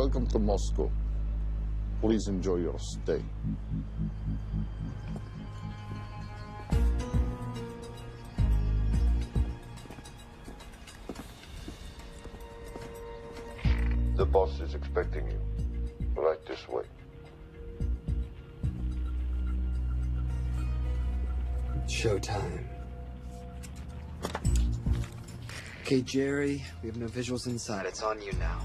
Welcome to Moscow. Please enjoy your stay. The boss is expecting you. Right this way. Showtime. Okay, Jerry, we have no visuals inside. It's on you now.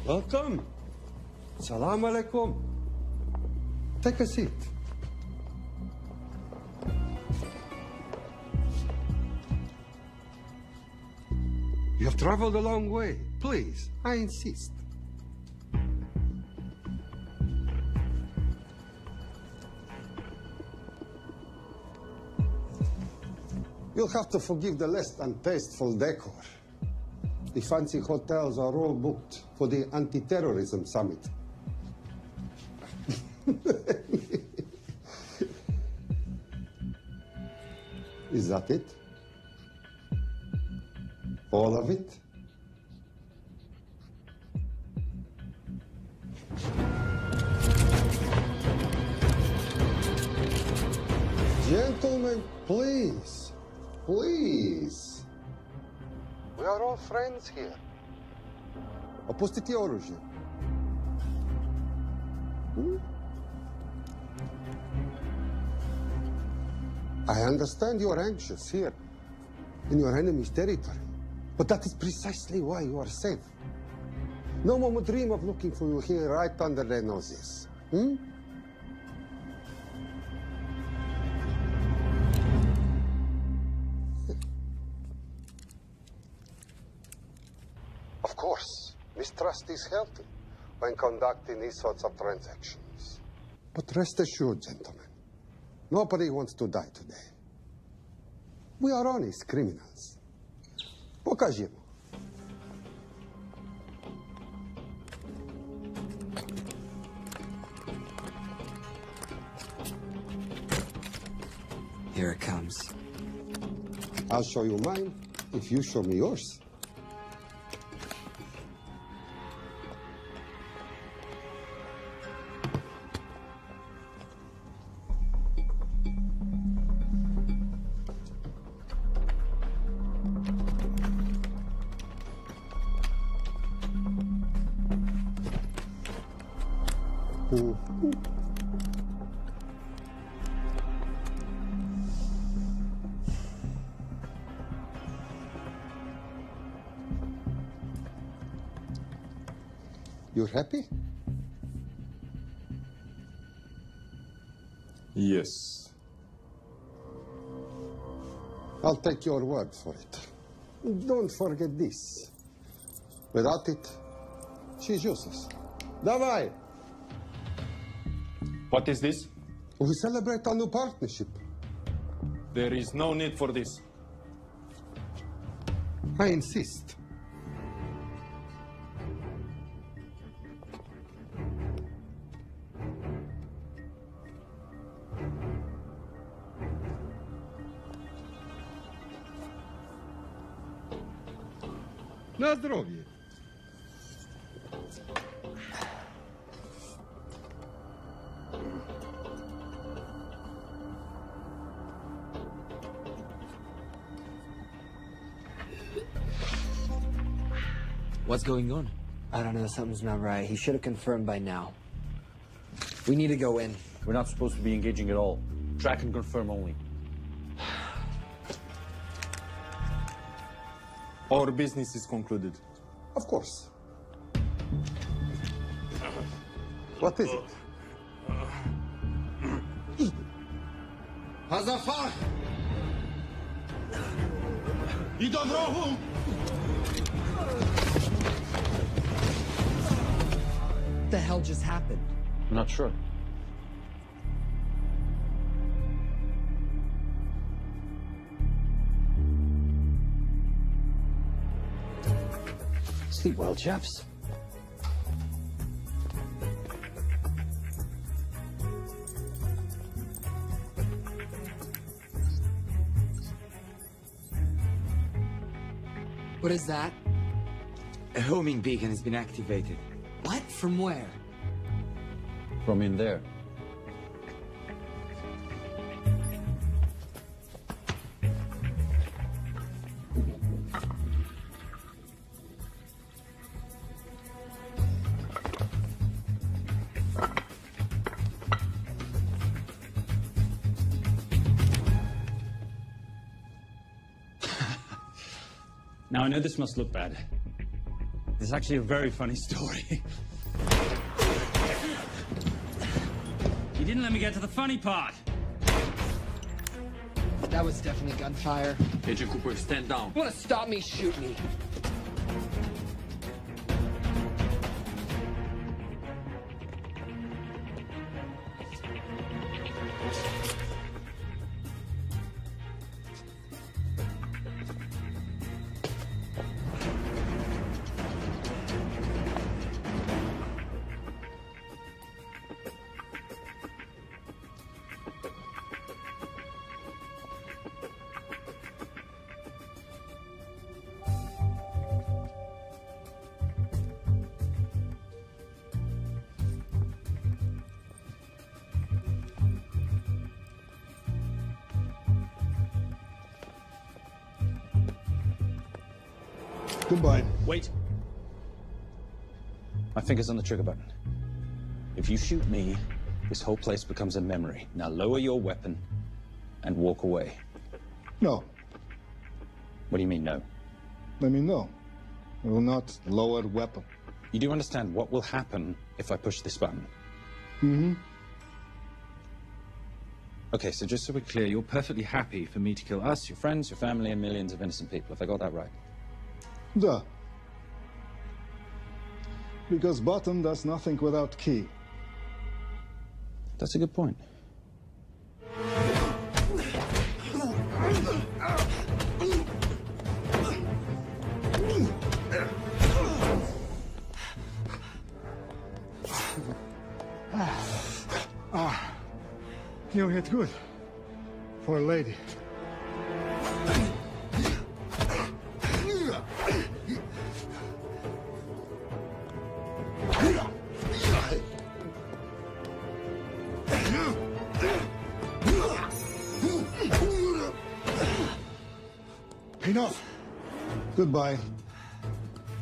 Welcome. Salam alaikum. Take a seat. You have traveled a long way. Please, I insist. You'll have to forgive the less than tasteful decor. The fancy hotels are all booked for the anti-terrorism summit. Is that it? All of it? Gentlemen, please, please. We are all friends here. Opustite oružje. I understand you are anxious here, in your enemy's territory. But that is precisely why you are safe. No one would dream of looking for you here right under their noses. Of course, mistrust is healthy when conducting these sorts of transactions. But rest assured, gentlemen, nobody wants to die today. We are honest criminals. Pokažimo. Here it comes. I'll show you mine if you show me yours. You're happy? Yes. I'll take your word for it. Don't forget this. Without it, she's useless. Давай! What is this? We celebrate our new partnership. There is no need for this. I insist. Na zdrowie. What's going on? I don't know, something's not right. He should have confirmed by now. We need to go in. We're not supposed to be engaging at all. Track and confirm only. Our business is concluded. Of course. What is it? Hazafar! I do drogu! What the hell just happened? I'm not sure. Sleep well, chaps. What is that? A homing beacon has been activated. What? From where? From in there. Now, I know this must look bad. This is actually a very funny story. You didn't let me get to the funny part. That was definitely gunfire. Agent Cooper, stand down. You wanna stop me, shoot me. Goodbye. Wait. My finger's on the trigger button. If you shoot me, this whole place becomes a memory. Now lower your weapon and walk away. No. What do you mean, no? Let me know. I will not lower weapon. You do understand what will happen if I push this button? Mm-hmm. Okay, so just so we're clear, you're perfectly happy for me to kill us, your friends, your family, and millions of innocent people. Have I got that right? Duh. Because button does nothing without key. That's a good point. You hit good. For a lady. Enough. Goodbye.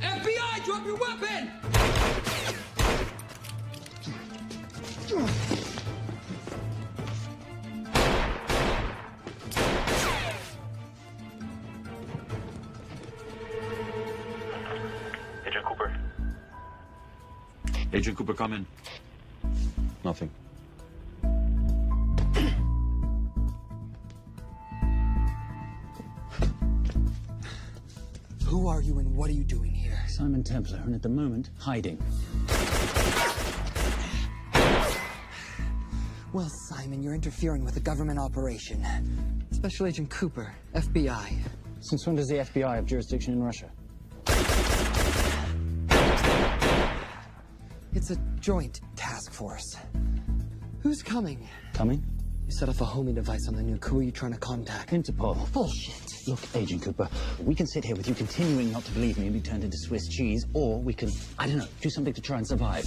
FBI, drop your weapon! Agent Cooper. Agent Cooper, come in. Nothing. Who are you and what are you doing here? Simon Templar, and at the moment, hiding. Well, Simon, you're interfering with a government operation. Special Agent Cooper, FBI. Since when does the FBI have jurisdiction in Russia? It's a joint task force. Who's coming? Coming? You set off a homing device on the nuke. Who are you trying to contact? Interpol. Bullshit. Look, Agent Cooper, we can sit here with you continuing not to believe me and be turned into Swiss cheese, or we can, I don't know, do something to try and survive.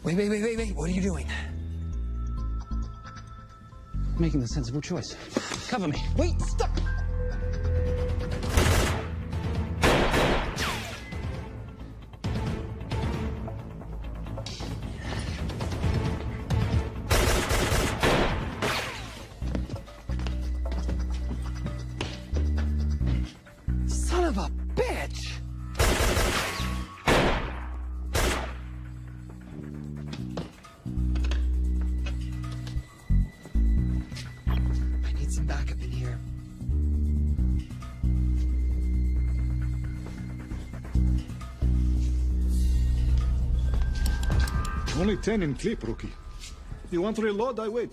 Wait. What are you doing? Making the sensible choice. Cover me. Wait, stop! Son of a bitch! I need some backup in here. Only 10 in clip, rookie. You want to reload? I wait.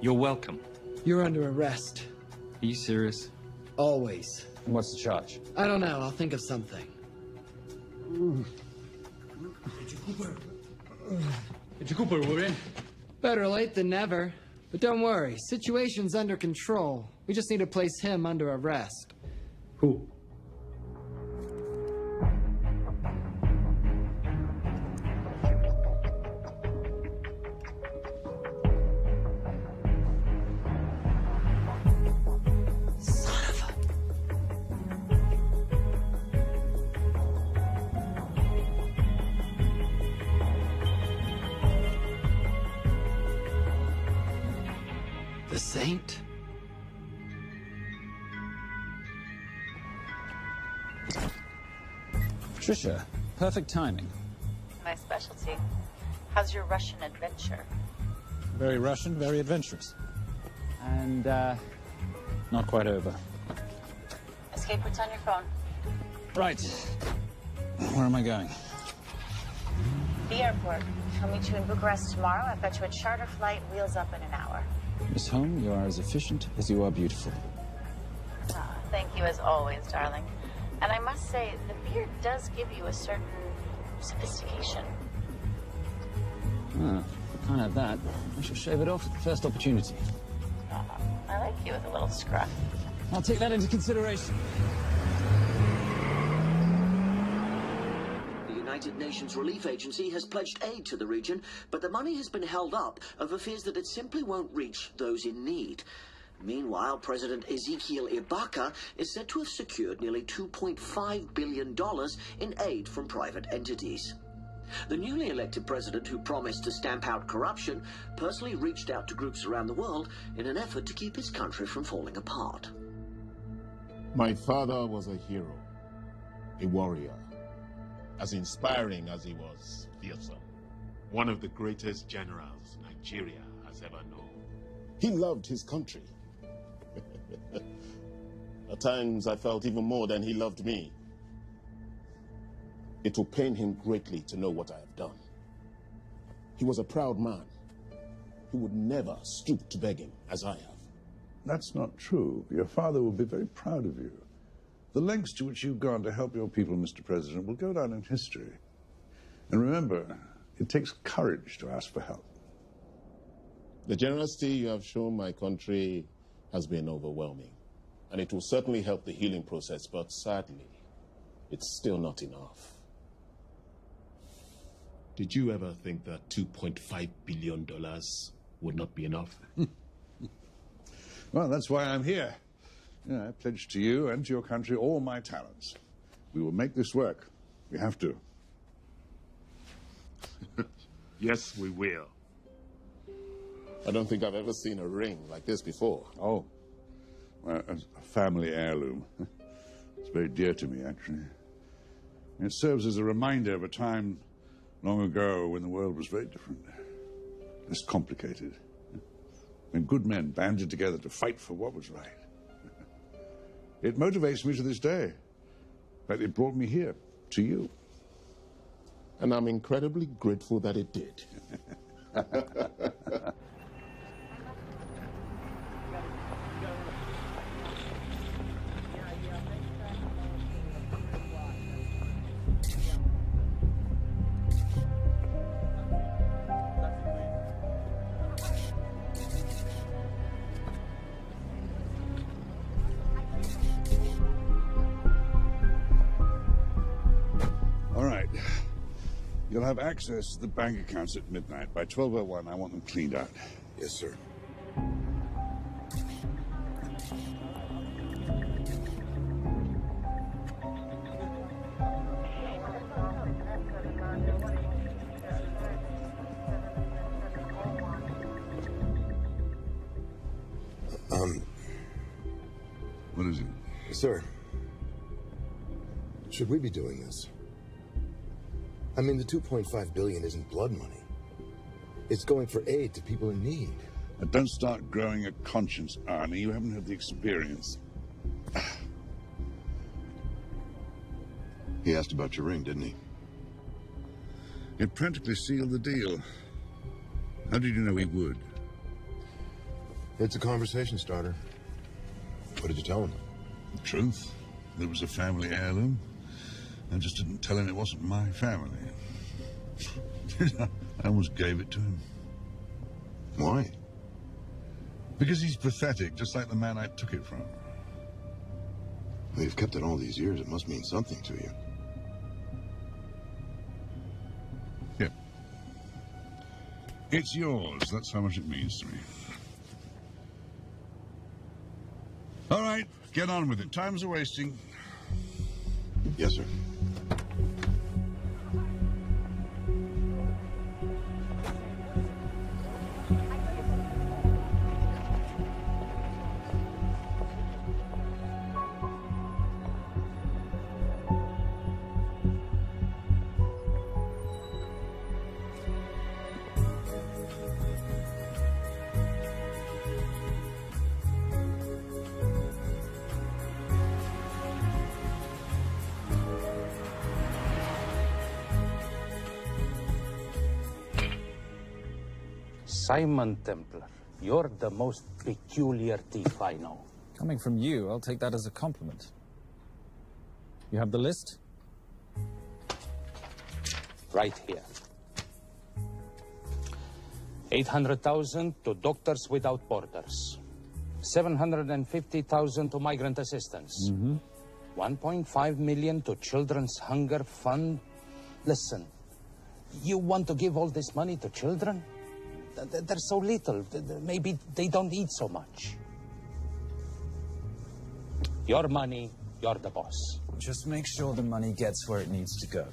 You're welcome. You're under arrest. Are you serious? Always. And what's the charge? I don't know. I'll think of something. Cooper, we're in. Better late than never. But don't worry. Situation's under control. We just need to place him under arrest. Who? The Saint? Patricia, perfect timing. My specialty. How's your Russian adventure? Very Russian, very adventurous. And, not quite over. Escape routes on your phone. Right. Where am I going? The airport. I'll meet you in Bucharest tomorrow. I've got you a charter flight, wheels up in an hour. Miss Holm, you are as efficient as you are beautiful. Ah, thank you as always, darling. And I must say, the beard does give you a certain sophistication. Ah, can't have that. I shall shave it off at the first opportunity. I like you with a little scruff. I'll take that into consideration. The United Nations Relief Agency has pledged aid to the region, but the money has been held up over fears that it simply won't reach those in need. Meanwhile, President Ezekiel Ibaka is said to have secured nearly $2.5 billion in aid from private entities. The newly elected president, who promised to stamp out corruption, personally reached out to groups around the world in an effort to keep his country from falling apart. My father was a hero, a warrior, as inspiring as he was fearsome. One of the greatest generals Nigeria has ever known. He loved his country. At times I felt even more than he loved me. It will pain him greatly to know what I have done. He was a proud man who would never stoop to begging as I have. That's not true. Your father will be very proud of you. The lengths to which you've gone to help your people, Mr. President, will go down in history. And remember, it takes courage to ask for help. The generosity you have shown my country has been overwhelming. And it will certainly help the healing process, but sadly, it's still not enough. Did you ever think that $2.5 billion would not be enough? Well, that's why I'm here. I pledge to you and to your country all my talents. We will make this work. We have to. Yes, we will. I don't think I've ever seen a ring like this before. Oh, well, a family heirloom. It's very dear to me, actually. It serves as a reminder of a time long ago when the world was very different, less complicated, when good men banded together to fight for what was right. It motivates me to this day. In fact, it brought me here, to you. And I'm incredibly grateful that it did. You'll have access to the bank accounts at midnight. By 12:01, I want them cleaned out. Yes, sir. What is it? Sir, should we be doing this? I mean, the $2.5 billion isn't blood money. It's going for aid to people in need. Now, don't start growing a conscience, Arnie. You haven't had the experience. He asked about your ring, didn't he? It practically sealed the deal. How did you know he would? It's a conversation starter. What did you tell him? The truth. There was a family heirloom. I just didn't tell him it wasn't my family. I almost gave it to him. Why? Because he's pathetic, just like the man I took it from. Well, you've kept it all these years. It must mean something to you. Yep. It's yours. That's how much it means to me. All right, get on with it. Time's a-wasting. Yes, sir. Simon Templar, you're the most peculiar thief I know. Coming from you, I'll take that as a compliment. You have the list? Right here. 800,000 to Doctors Without Borders. 750,000 to migrant assistance. 1.5 million to Children's Hunger Fund. Listen, you want to give all this money to children? They're so little. Maybe they don't eat so much. Your money, you're the boss. Just make sure the money gets where it needs to go.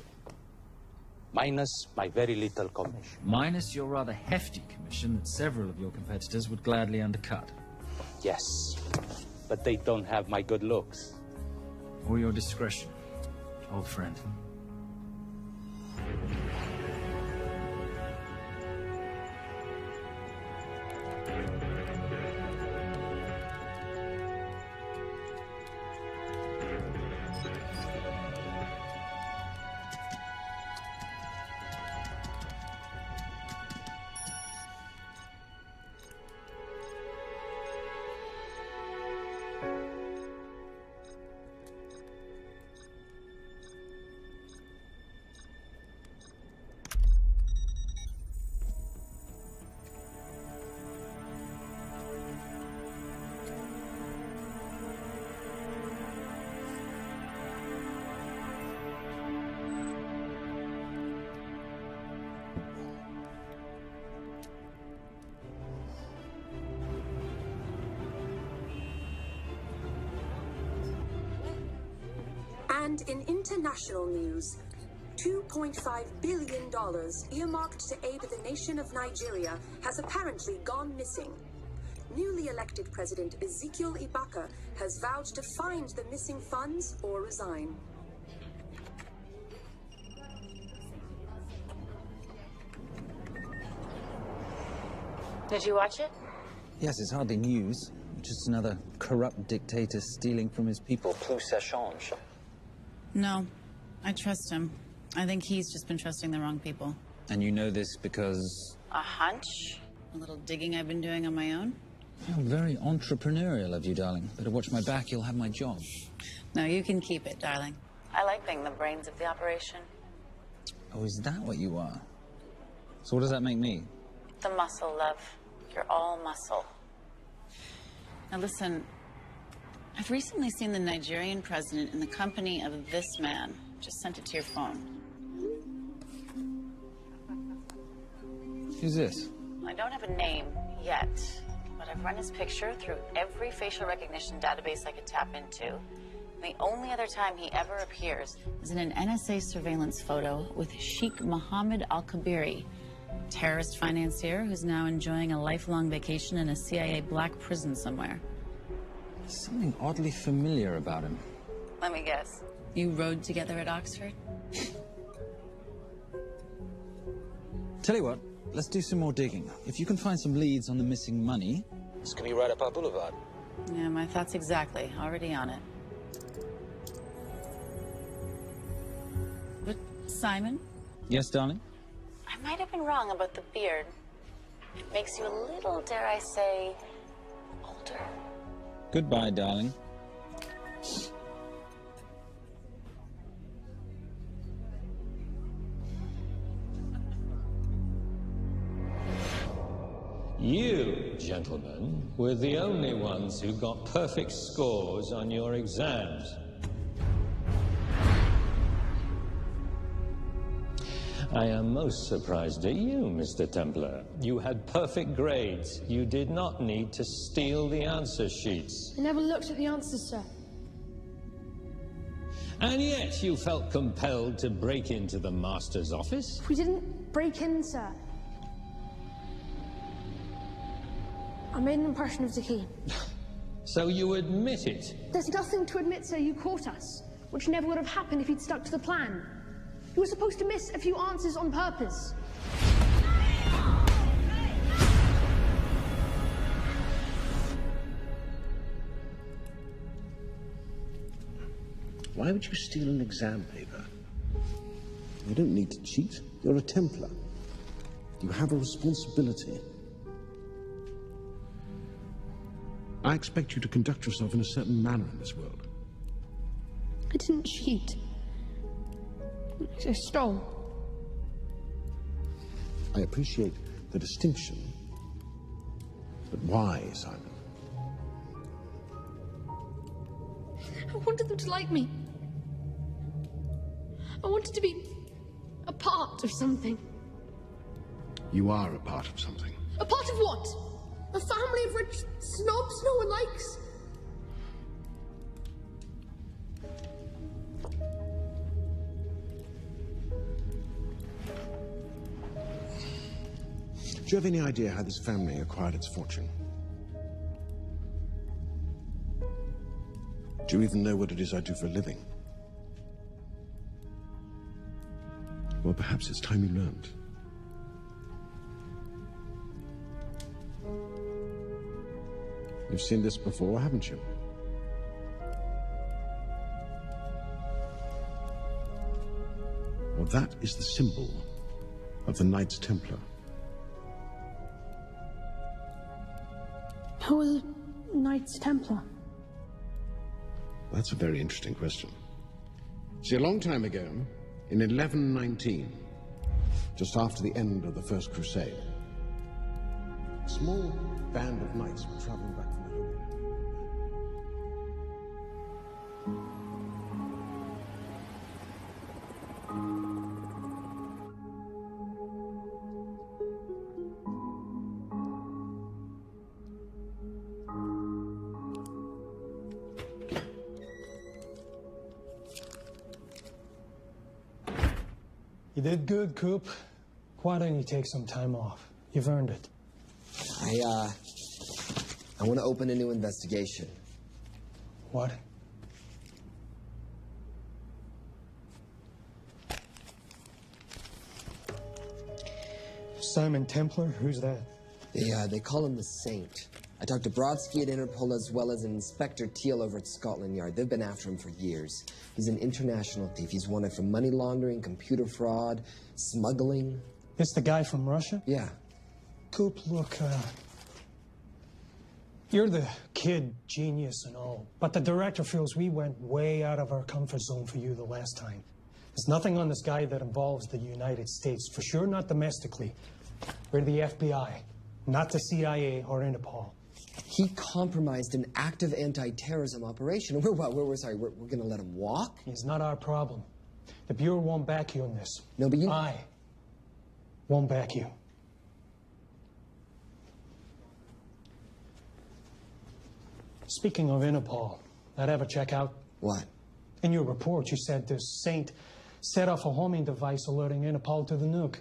Minus my very little commission. Minus your rather hefty commission that several of your competitors would gladly undercut. Yes, but they don't have my good looks. Or your discretion, old friend. And in international news, $2.5 billion earmarked to aid the nation of Nigeria has apparently gone missing. Newly elected President Ezekiel Ibaka has vowed to find the missing funds or resign. Did you watch it? Yes, it's hardly news. Just another corrupt dictator stealing from his people. Plus ça change. No, I trust him. I think he's just been trusting the wrong people. And you know this because... A hunch? A little digging I've been doing on my own? You're very entrepreneurial of you, darling. Better watch my back, you'll have my job. No, you can keep it, darling. I like being the brains of the operation. Oh, is that what you are? So what does that make me? The muscle, love. You're all muscle. Now listen, I've recently seen the Nigerian president in the company of this man. Just sent it to your phone. Who's this? I don't have a name yet, but I've run his picture through every facial recognition database I could tap into. The only other time he ever appears is in an NSA surveillance photo with Sheikh Mohammed Al-Kabiri, terrorist financier who's now enjoying a lifelong vacation in a CIA black prison somewhere. There's something oddly familiar about him. Let me guess. You rode together at Oxford? Tell you what, let's do some more digging. If you can find some leads on the missing money... This could be right up our boulevard. Yeah, my thoughts exactly. Already on it. Simon? Yes, darling? I might have been wrong about the beard. It makes you a little, dare I say, older. Goodbye, darling. You, gentlemen, were the only ones who got perfect scores on your exams. I am most surprised at you, Mr. Templar. You had perfect grades. You did not need to steal the answer sheets. I never looked at the answers, sir. And yet you felt compelled to break into the master's office? We didn't break in, sir. I made an impression of the key. So you admit it? There's nothing to admit, sir. You caught us, which never would have happened if you'd stuck to the plan. You were supposed to miss a few answers on purpose. Why would you steal an exam paper? You don't need to cheat. You're a Templar. You have a responsibility. I expect you to conduct yourself in a certain manner in this world. I didn't cheat. I stole. I appreciate the distinction. But why, Simon? I wanted them to like me. I wanted to be a part of something. You are a part of something. A part of what? A family of rich snobs no one likes? Do you have any idea how this family acquired its fortune? Do you even know what it is I do for a living? Well, perhaps it's time you learned. You've seen this before, haven't you? Well, that is the symbol of the Knights Templar. Who are the Knights Templar? That's a very interesting question. See, a long time ago, in 1119, just after the end of the First Crusade, a small band of knights were traveling back from the Holy Land. You did good, Coop. Why don't you take some time off? You've earned it. I want to open a new investigation. What? Simon Templar? Who's that? They call him the Saint. I talked to Brodsky at Interpol as well as Inspector Teal over at Scotland Yard. They've been after him for years. He's an international thief. He's wanted for money laundering, computer fraud, smuggling. It's the guy from Russia? Yeah. Coop, look, you're the kid genius and all, but the director feels we went way out of our comfort zone for you the last time. There's nothing on this guy that involves the United States, for sure not domestically. We're the FBI, not the CIA or Interpol. He compromised an active anti-terrorism operation. We're going to let him walk? It's not our problem. The Bureau won't back you on this. No, but you... I won't back you. Speaking of Interpol, that ever check out? What? In your report, you said this Saint set off a homing device alerting Interpol to the nuke.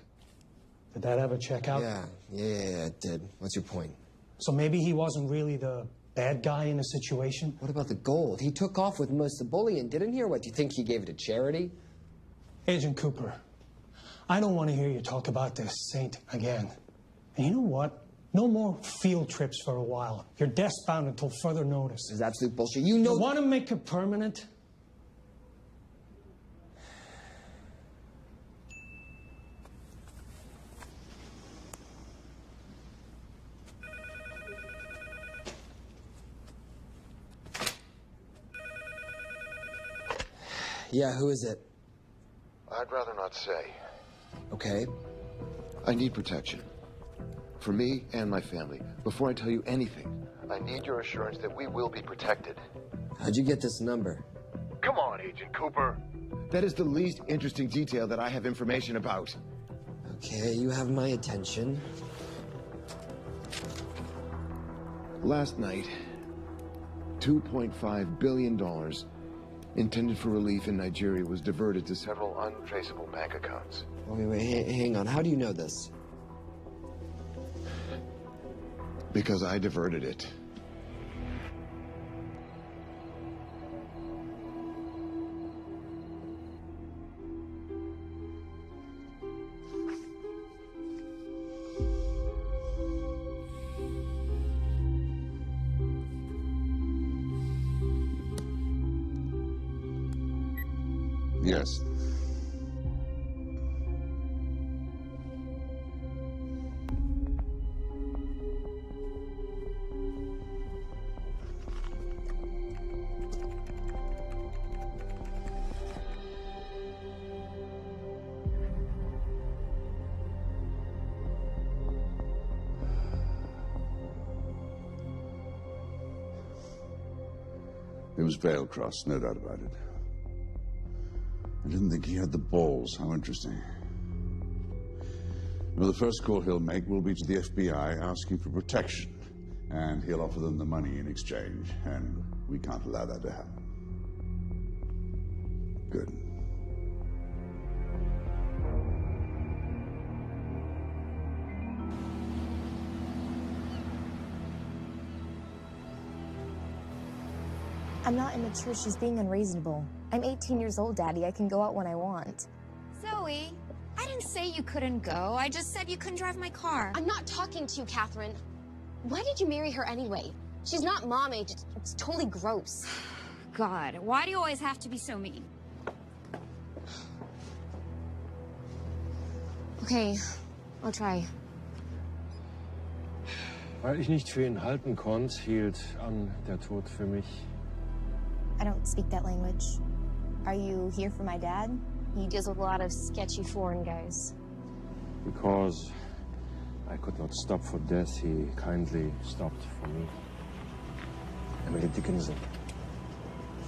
Did that ever check out? Yeah, it did. What's your point? So maybe he wasn't really the bad guy in the situation? What about the gold? He took off with most of the bullion, didn't he? Or what, do you think he gave it to charity? Agent Cooper, I don't want to hear you talk about this Saint again. And you know what? No more field trips for a while. You're desk-bound until further notice. It's absolute bullshit. You know... You want to make it permanent? Yeah, who is it? I'd rather not say. Okay. I need protection. For me and my family. Before I tell you anything, I need your assurance that we will be protected. How'd you get this number? Come on, Agent Cooper. That is the least interesting detail that I have information about. Okay, you have my attention. Last night, $2.5 billion intended for relief in Nigeria was diverted to several untraceable bank accounts. Wait, hang on. How do you know this? Because I diverted it. Yes. It was Veilcross, no doubt about it. I didn't think he had the balls. How interesting. Well, the first call he'll make will be to the FBI asking for protection. And he'll offer them the money in exchange. And we can't allow that to happen. Good. I'm not immature. She's being unreasonable. I'm 18 years old, Daddy. I can go out when I want. Zoe, I didn't say you couldn't go. I just said you couldn't drive my car. I'm not talking to you, Catherine. Why did you marry her anyway? She's not mom age. It's totally gross. God, why do you always have to be so mean? Okay, I'll try. Weil ich nicht für ihn halten konnte, hielt an der Tod für mich. I don't speak that language. Are you here for my dad? He deals with a lot of sketchy foreign guys. Because I could not stop for death, he kindly stopped for me. Emily Dickinson.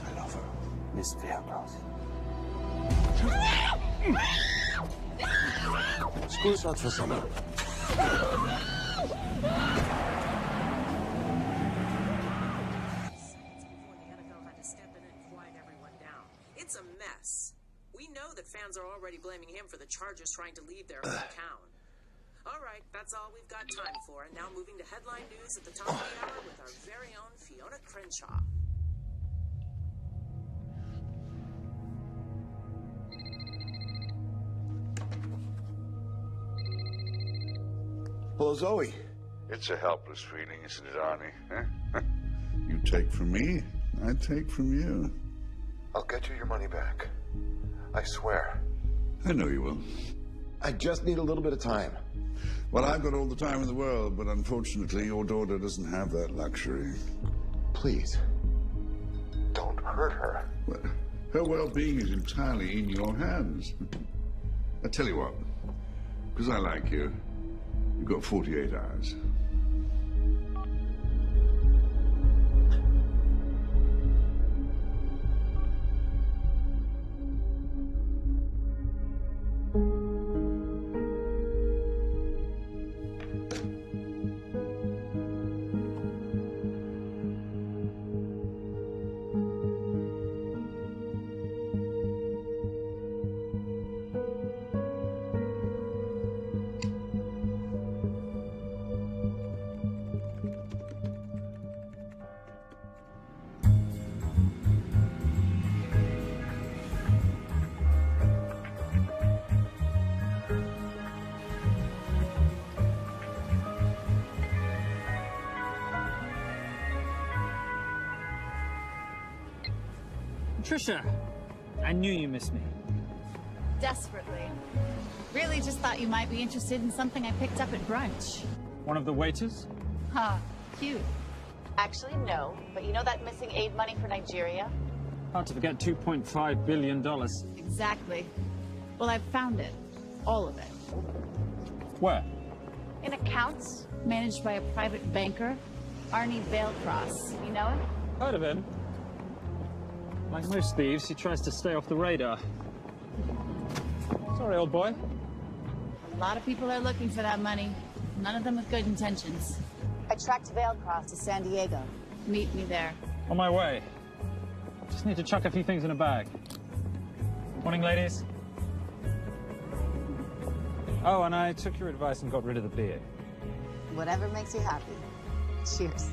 I love her. Miss Veilcross. School's not for summer. It's a mess. We know that fans are already blaming him for the Chargers trying to leave their hometown. All right, that's all we've got time for. And now moving to headline news at the top of the hour with our very own Fiona Crenshaw. Hello, Zoe. It's a helpless feeling, isn't it, Arnie? Huh? You take from me, I take from you. I'll get you your money back. I swear. I know you will. I just need a little bit of time. Well, I've got all the time in the world, but unfortunately your daughter doesn't have that luxury. Please, don't hurt her. Well, her well-being is entirely in your hands. I tell you what, because I like you, you've got 48 hours. Trisha, I knew you missed me. Desperately. Really just thought you might be interested in something I picked up at brunch. One of the waiters? Cute. Actually, no. But you know that missing aid money for Nigeria? Hard to forget $2.5 billion. Exactly. Well, I've found it. All of it. Where? In accounts managed by a private banker, Arnie Vailcross. You know him? Heard of him. Like most thieves, he tries to stay off the radar. Sorry, old boy. A lot of people are looking for that money. None of them with good intentions. I tracked Vailcross to San Diego. Meet me there. On my way. Just need to chuck a few things in a bag. Morning, ladies. Oh, and I took your advice and got rid of the beer. Whatever makes you happy. Cheers.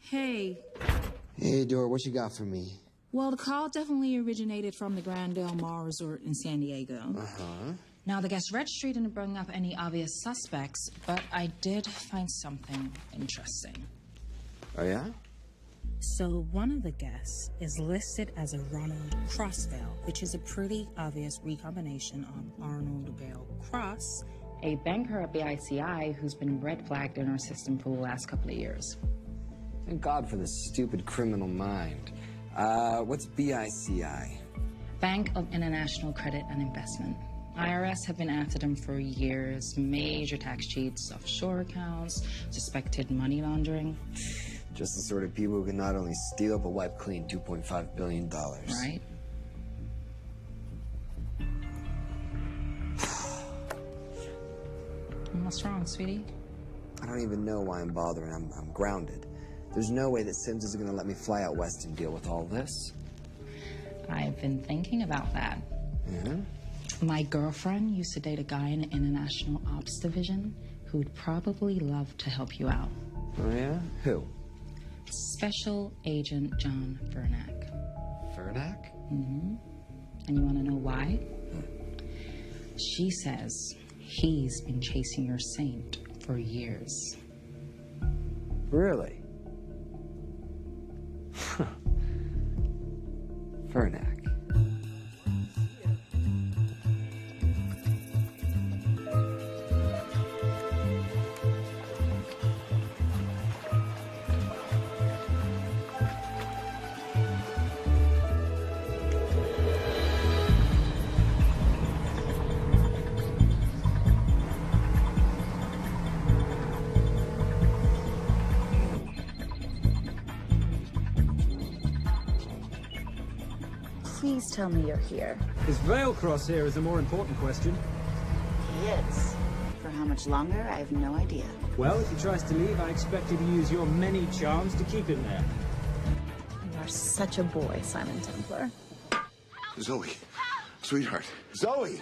Hey. Hey, Dora, what you got for me? Well, the call definitely originated from the Grand Del Mar Resort in San Diego. Uh-huh. Now, the guest registry didn't bring up any obvious suspects, but I did find something interesting. Oh, yeah? So one of the guests is listed as a Ronald Crossvale, which is a pretty obvious recombination of Arnold Vale Cross, a banker at BICI who's been red flagged in our system for the last couple of years. Thank God for this stupid criminal mind. What's BICI? Bank of International Credit and Investment. IRS have been after them for years. Major tax cheats, offshore accounts, suspected money laundering. Just the sort of people who can not only steal but wipe clean $2.5 billion. Right? What's wrong, sweetie? I don't even know why I'm bothering. I'm grounded. There's no way that Sims is going to let me fly out west and deal with all this. I've been thinking about that. Mm-hmm. My girlfriend used to date a guy in the International Ops Division who'd probably love to help you out. Oh, yeah? Who? Special Agent John Vernack. Vernack? Mm-hmm. And you want to know why? She says he's been chasing your saint for years. Really? Vernack. Please tell me you're here. Is Vailcross here is a more important question. He is. For how much longer, I have no idea. Well, if he tries to leave, I expect you to use your many charms to keep him there. You are such a boy, Simon Templar. Zoe. Sweetheart. Zoe!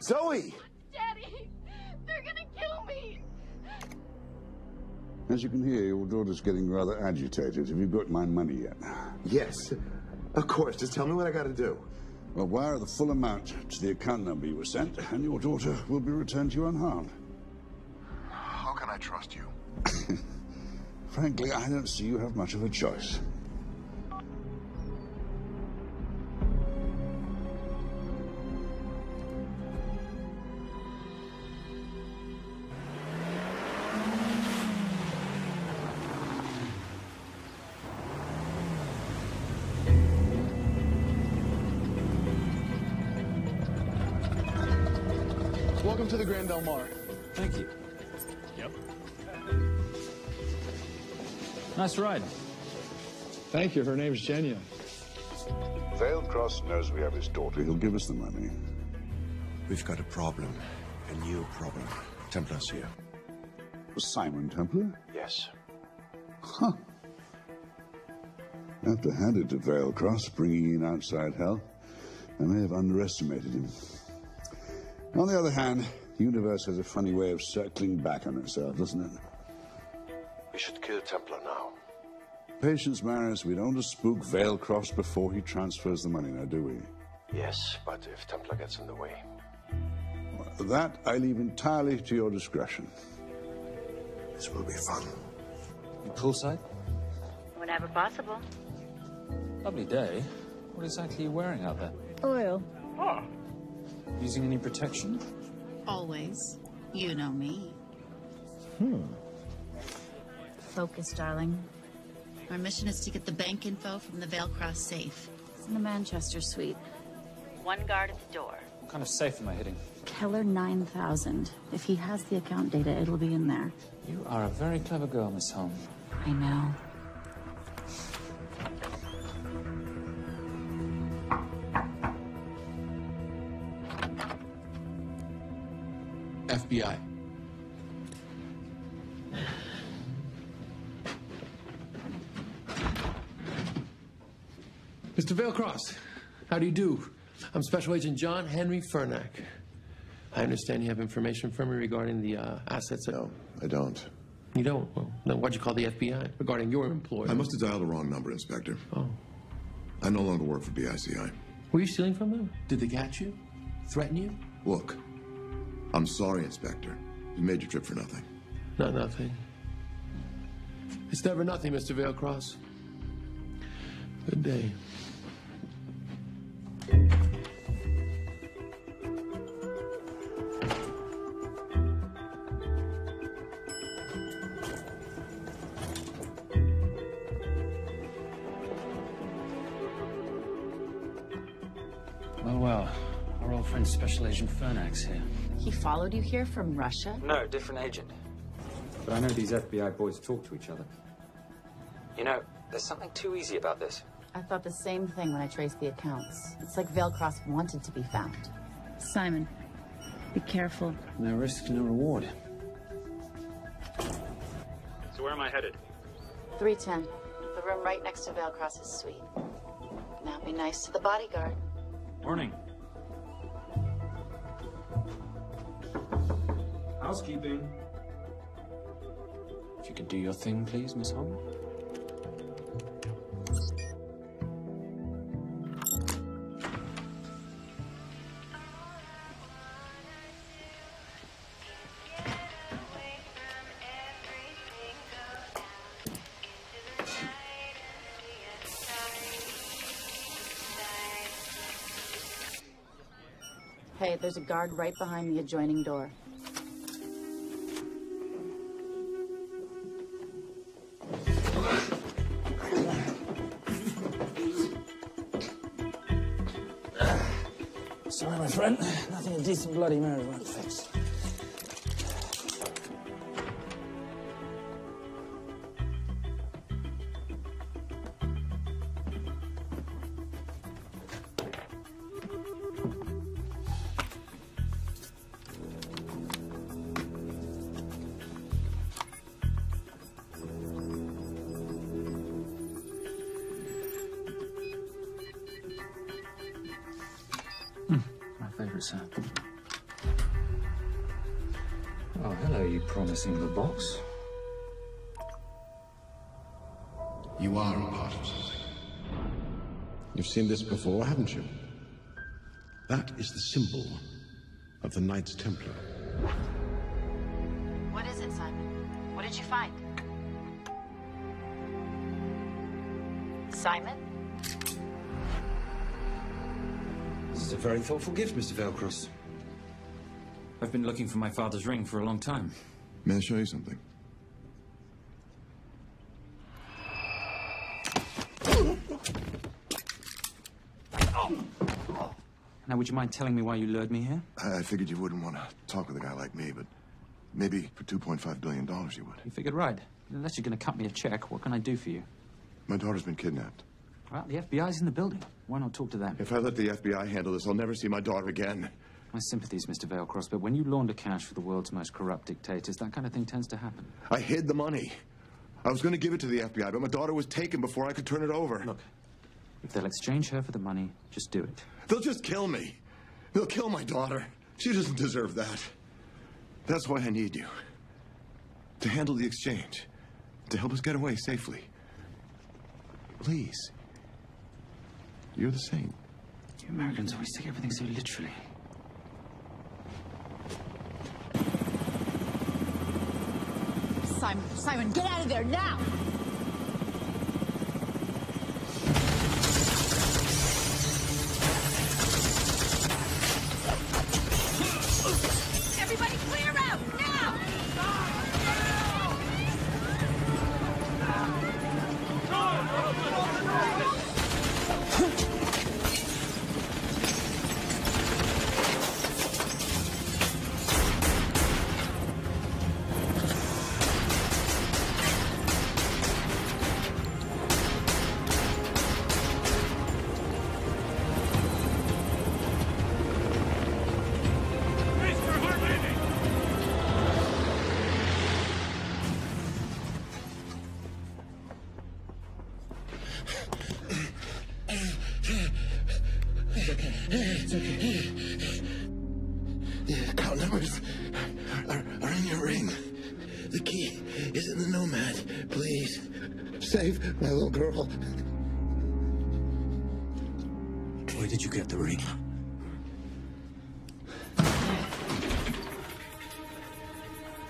Zoe! Daddy, they're gonna kill me. As you can hear, your daughter's getting rather agitated. Have you got my money yet? Yes. Of course. Just tell me what I gotta do. Well, wire the full amount to the account number you were sent, and your daughter will be returned to you unharmed. How can I trust you? Frankly, I don't see you have much of a choice. Welcome to the Grand Del Mar. Thank you. Yep. Nice ride. Thank you. Her name's Genya. Vailcross knows we have his daughter. He'll give us the money. We've got a problem. A new problem. Templar's here. Simon Templar? Yes. Huh. I have to hand it to Vailcross, bringing in outside help. I may have underestimated him. On the other hand, the universe has a funny way of circling back on itself, doesn't it? We should kill Templar now. Patience, Maris. We don't want to spook Vailcross before he transfers the money, now, do we? Yes, but if Templar gets in the way... Well, that I leave entirely to your discretion. This will be fun. Poolside? Whenever possible. Lovely day. What exactly are you wearing out there? Oil. Using any protection? Always. You know me. Focus, darling. Our mission is to get the bank info from the Vale Cross safe. It's in the Manchester suite. One guard at the door. What kind of safe am I hitting? Keller 9000. If he has the account data, it'll be in there. You are a very clever girl, Miss Holm. I know. FBI. Mr. Vailcross, how do you do? I'm Special Agent John Henry Fernack. I understand you have information from me regarding the assets. No, I don't. You don't? Well, then why'd you call the FBI regarding your employer? I must have dialed the wrong number, Inspector. Oh. I no longer work for BICI. Were you stealing from them? Did they catch you? Threaten you? Look, I'm sorry, Inspector. You made your trip for nothing. Not nothing. It's never nothing, Mr. Vailcross. Good day. Well, our old friend Special Agent Fernack's here. He followed you here from Russia? No, different agent. But I know these FBI boys talk to each other. You know, there's something too easy about this. I thought the same thing when I traced the accounts. It's like Vailcross wanted to be found. Simon, be careful. No risk, no reward. So where am I headed? 310. The room right next to Vailcross's suite. Now be nice to the bodyguard. Morning. Housekeeping. If you could do your thing, please, Miss Holm. Hey, there's a guard right behind the adjoining door. Sorry, my friend. Nothing a decent Bloody Mary won't fix. Sir. Oh, hello, you promising the box. You are a part of something. You've seen this before, haven't you? That is the symbol of the Knights Templar. What is it, Simon? What did you find? Simon? This is a very thoughtful gift, Mr. Vailcross. I've been looking for my father's ring for a long time. May I show you something? Now, would you mind telling me why you lured me here? I figured you wouldn't want to talk with a guy like me, but maybe for $2.5 billion you would. You figured right. Unless you're going to cut me a check, what can I do for you? My daughter's been kidnapped. Well, the FBI's in the building. Why not talk to them? If I let the FBI handle this, I'll never see my daughter again. My sympathies, Mr. Vailcross, but when you launder cash for the world's most corrupt dictators, that kind of thing tends to happen. I hid the money. I was going to give it to the FBI, but my daughter was taken before I could turn it over. Look, if they'll exchange her for the money, just do it. They'll just kill me. They'll kill my daughter. She doesn't deserve that. That's why I need you. To handle the exchange. To help us get away safely. Please. You're the saint. You Americans always take everything so literally. Simon. Simon, get out of there now! Everybody clear out, now! It's okay. The account numbers are in your ring. The key is in the Nomad. Please, save my little girl. Where did you get the ring?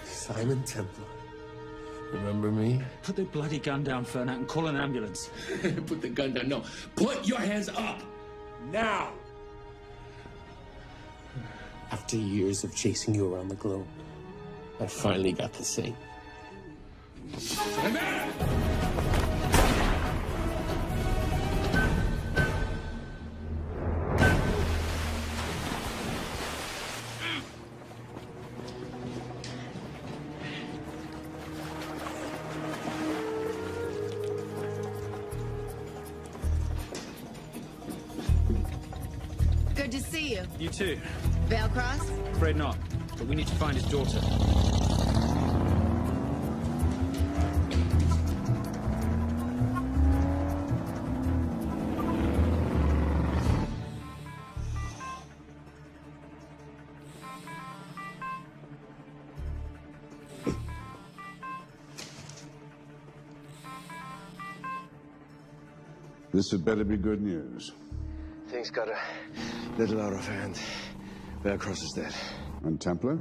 Simon Templar. Remember me? Put the bloody gun down, Fernak, and call an ambulance. Put the gun down. No. Put your hands up. Now. After years of chasing you around the globe, I finally got the Saint. Good to see you. You too. Veil Cross? Afraid not, but we need to find his daughter. This had better be good news. Things got a little out of hand. Cross is dead. And Templar?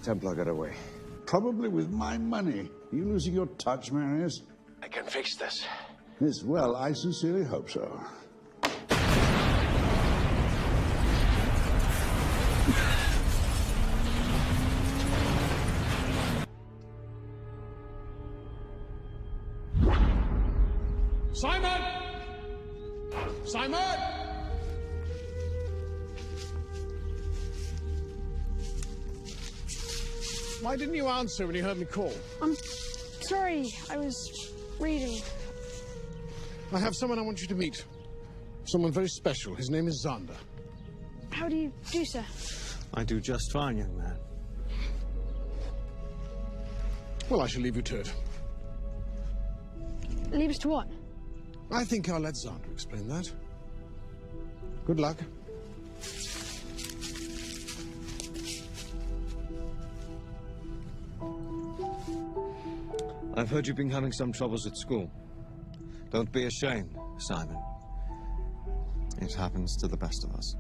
Templar got away. Probably with my money. Are you losing your touch, Marius? I can fix this. Yes, well, I sincerely hope so. Simon! Simon! Why didn't you answer when you heard me call? I'm sorry, I was reading. I have someone I want you to meet. Someone very special. His name is Zander. How do you do, sir? I do just fine, young man. Well, I shall leave you to it. Leave us to what? I think I'll let Zander explain that. Good luck. I've heard you've been having some troubles at school. Don't be ashamed, Simon. It happens to the best of us.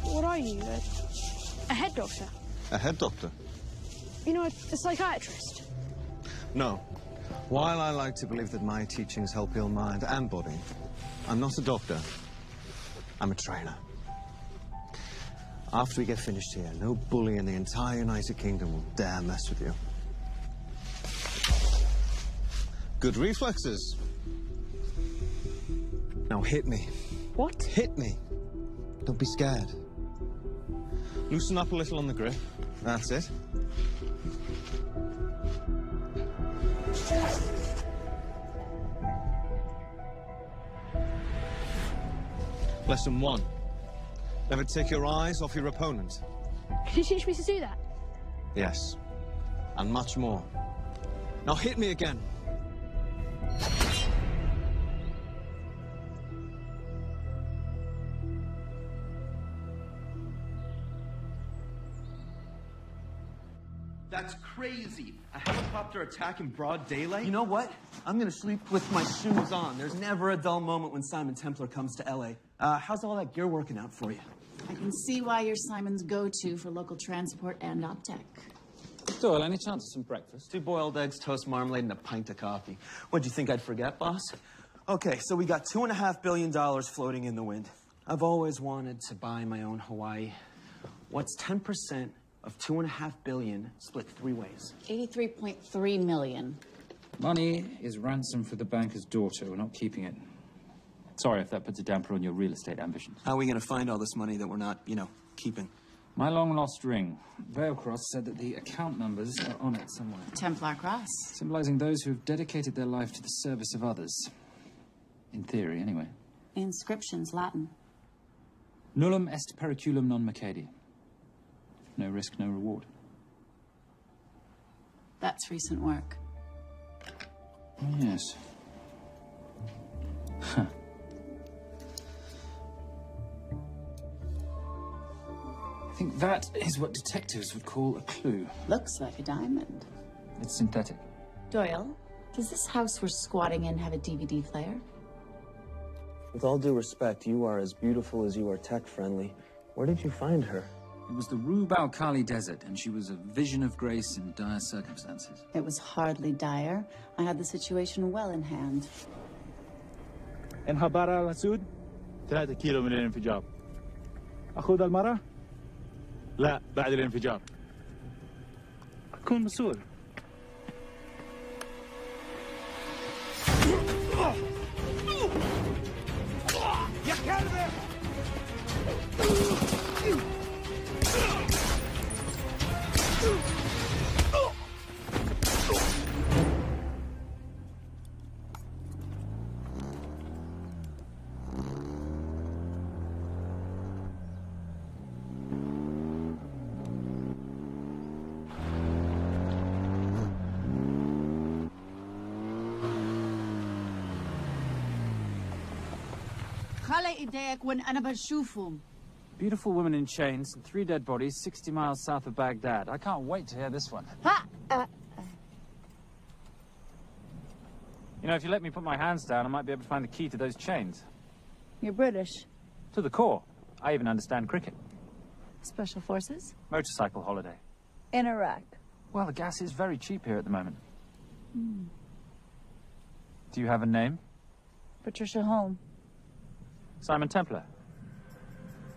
What are you, a head doctor? A head doctor? You know, a psychiatrist? No. While I like to believe that my teachings help ill mind and body, I'm not a doctor. I'm a trainer. After we get finished here, no bully in the entire United Kingdom will dare mess with you. Good reflexes. Now hit me. What? Hit me. Don't be scared. Loosen up a little on the grip. That's it. Lesson 1. Never take your eyes off your opponent. Can you teach me to do that? Yes. And much more. Now hit me again. That's crazy. A helicopter attack in broad daylight? You know what? I'm gonna sleep with my shoes on. There's never a dull moment when Simon Templar comes to LA. How's all that gear working out for you? I can see why you're Simon's go-to for local transport and OpTech. Doyle, any chance of some breakfast? 2 boiled eggs, toast, marmalade, and a pint of coffee. What'd you think I'd forget, boss? Okay, so we got $2.5 billion floating in the wind. I've always wanted to buy my own Hawaii. What's 10% of $2.5 billion split 3 ways? 83.3 million. Money is ransom for the banker's daughter. We're not keeping it. Sorry if that puts a damper on your real estate ambitions. How are we gonna find all this money that we're not, you know, keeping? My long-lost ring. Veilcross said that the account numbers are on it somewhere. Templar Cross. Symbolizing those who have dedicated their life to the service of others. In theory, anyway. The inscription's Latin. Nullum est periculum non mercedi. No risk, no reward. That's recent work. Oh, yes. Huh. I think that is what detectives would call a clue. Looks like a diamond. It's synthetic. Doyle, does this house we're squatting in have a DVD player? With all due respect, you are as beautiful as you are tech-friendly. Where did you find her? It was the Rub al-Khali Desert, and she was a vision of grace in dire circumstances. It was hardly dire. I had the situation well in hand. انخبر على السود 3 كيلو من الانفجار. أخذ المرة؟ لا بعد الانفجار. أكون مسؤول. يا كلبي! Beautiful woman in chains and 3 dead bodies 60 miles south of Baghdad. I can't wait to hear this one. You know, if you let me put my hands down, I might be able to find the key to those chains. You're British. To the core. I even understand cricket. Special Forces? Motorcycle holiday. In Iraq. Well, the gas is very cheap here at the moment. Do you have a name? Patricia Holm. Simon Templar.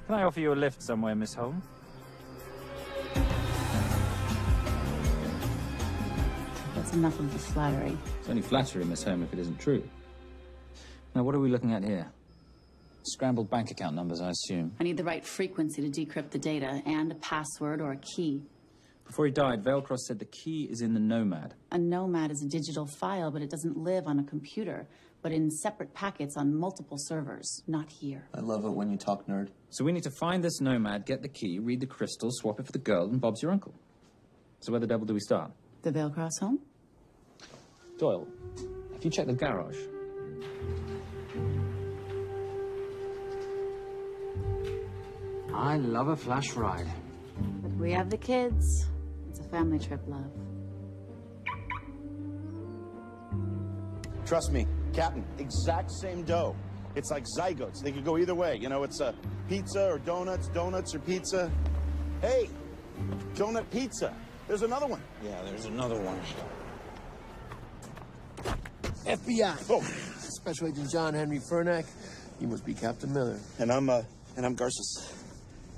Can I offer you a lift somewhere, Miss Holm? That's enough of the flattery. It's only flattery, Miss Holm, if it isn't true. Now, what are we looking at here? Scrambled bank account numbers, I assume. I need the right frequency to decrypt the data and a password or a key. Before he died, Veilcross said the key is in the Nomad. A Nomad is a digital file, but it doesn't live on a computer, but in separate packets on multiple servers, not here. I love it when you talk nerd. So we need to find this Nomad, get the key, read the crystal, swap it for the girl, and Bob's your uncle. So where the devil do we start? The Veilcross home? Doyle, have you checked the garage? I love a flash ride. But we have the kids. It's a family trip, love. Trust me, Captain, exact same dough. It's like zygotes. They could go either way. You know, it's pizza or donuts, donuts or pizza. Hey, donut pizza. There's another one. Yeah, there's another one. FBI. Oh. Special Agent John Henry Furnack. You must be Captain Miller. And I'm Garces.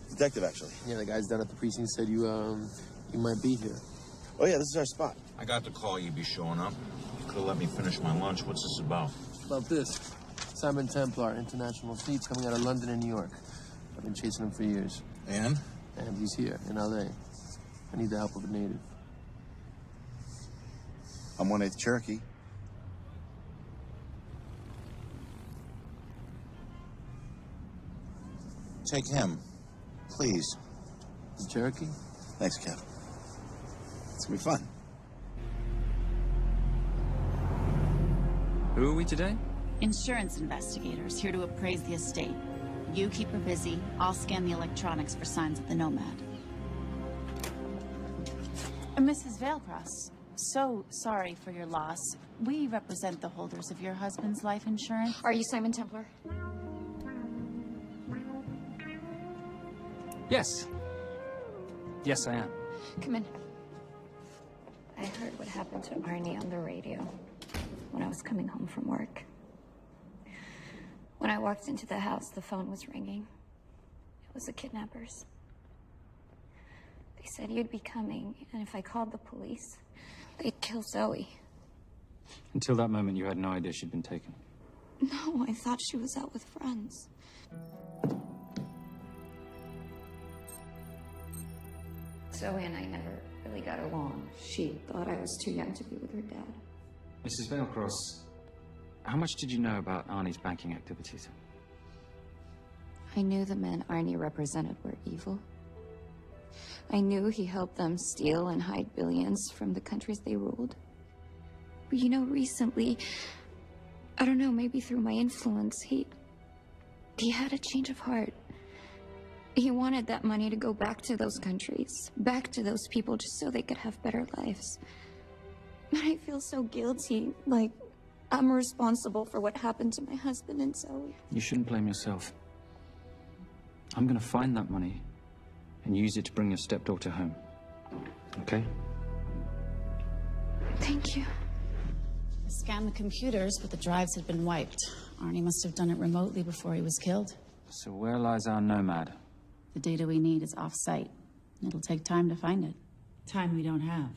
Detective, actually. Yeah, the guys down at the precinct said you might be here. Oh, yeah, this is our spot. I got the call you'd be showing up. You could have let me finish my lunch. What's this about? About this. Simon Templar, international thieves coming out of London and New York. I've been chasing him for years. And? And he's here, in L.A. I need the help of a native. I'm 1/8 Cherokee. Take him, please. The Cherokee? Thanks, Cap. It's gonna be fun. Who are we today? Insurance investigators here to appraise the estate. You keep her busy. I'll scan the electronics for signs of the Nomad. Mrs. Veilcross, so sorry for your loss. We represent the holders of your husband's life insurance. Are you Simon Templar? Yes. Yes, I am. Come in. I heard what happened to Arnie on the radio when I was coming home from work. When I walked into the house, the phone was ringing. It was the kidnappers. They said you'd be coming, and if I called the police, they'd kill Zoe. Until that moment, you had no idea she'd been taken. No, I thought she was out with friends. Zoe and I never really got along. She thought I was too young to be with her dad. Mrs. Veilcross, how much did you know about Arnie's banking activities? I knew the men Arnie represented were evil. I knew he helped them steal and hide billions from the countries they ruled. But you know, recently, I don't know, maybe through my influence, he had a change of heart. He wanted that money to go back to those countries, back to those people, just so they could have better lives. But I feel so guilty, like I'm responsible for what happened to my husband and Zoe. You shouldn't blame yourself. I'm gonna find that money and use it to bring your stepdaughter home. Okay? Thank you. I scanned the computers, but the drives had been wiped. Arnie must have done it remotely before he was killed. So where lies our nomad? The data we need is off-site. It'll take time to find it. Time we don't have.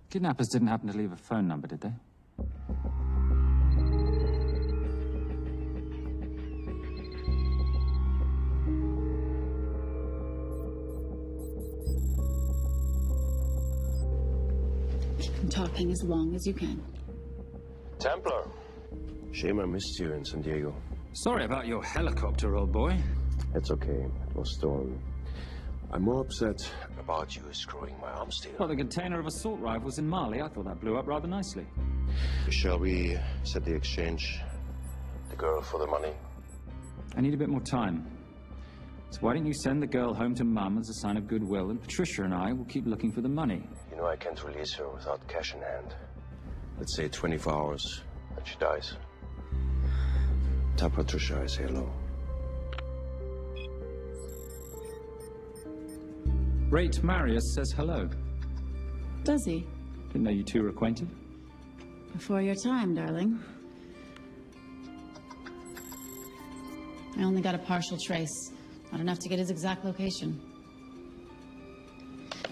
Kidnappers didn't happen to leave a phone number, did they? Keep on talking as long as you can. Templar. Shame I missed you in San Diego. Sorry about your helicopter, old boy. It's okay. It was stolen. I'm more upset about you screwing my arms together. Well, the container of assault rifles in Mali, I thought that blew up rather nicely. Shall we set the exchange? The girl for the money? I need a bit more time. So why don't you send the girl home to Mum as a sign of goodwill, and Patricia and I will keep looking for the money. You know I can't release her without cash in hand. Let's say 24 hours, and she dies. Tell Patricia I say hello. Rate Marius says hello. Does he? Didn't know you two were acquainted. Before your time, darling. I only got a partial trace. Not enough to get his exact location.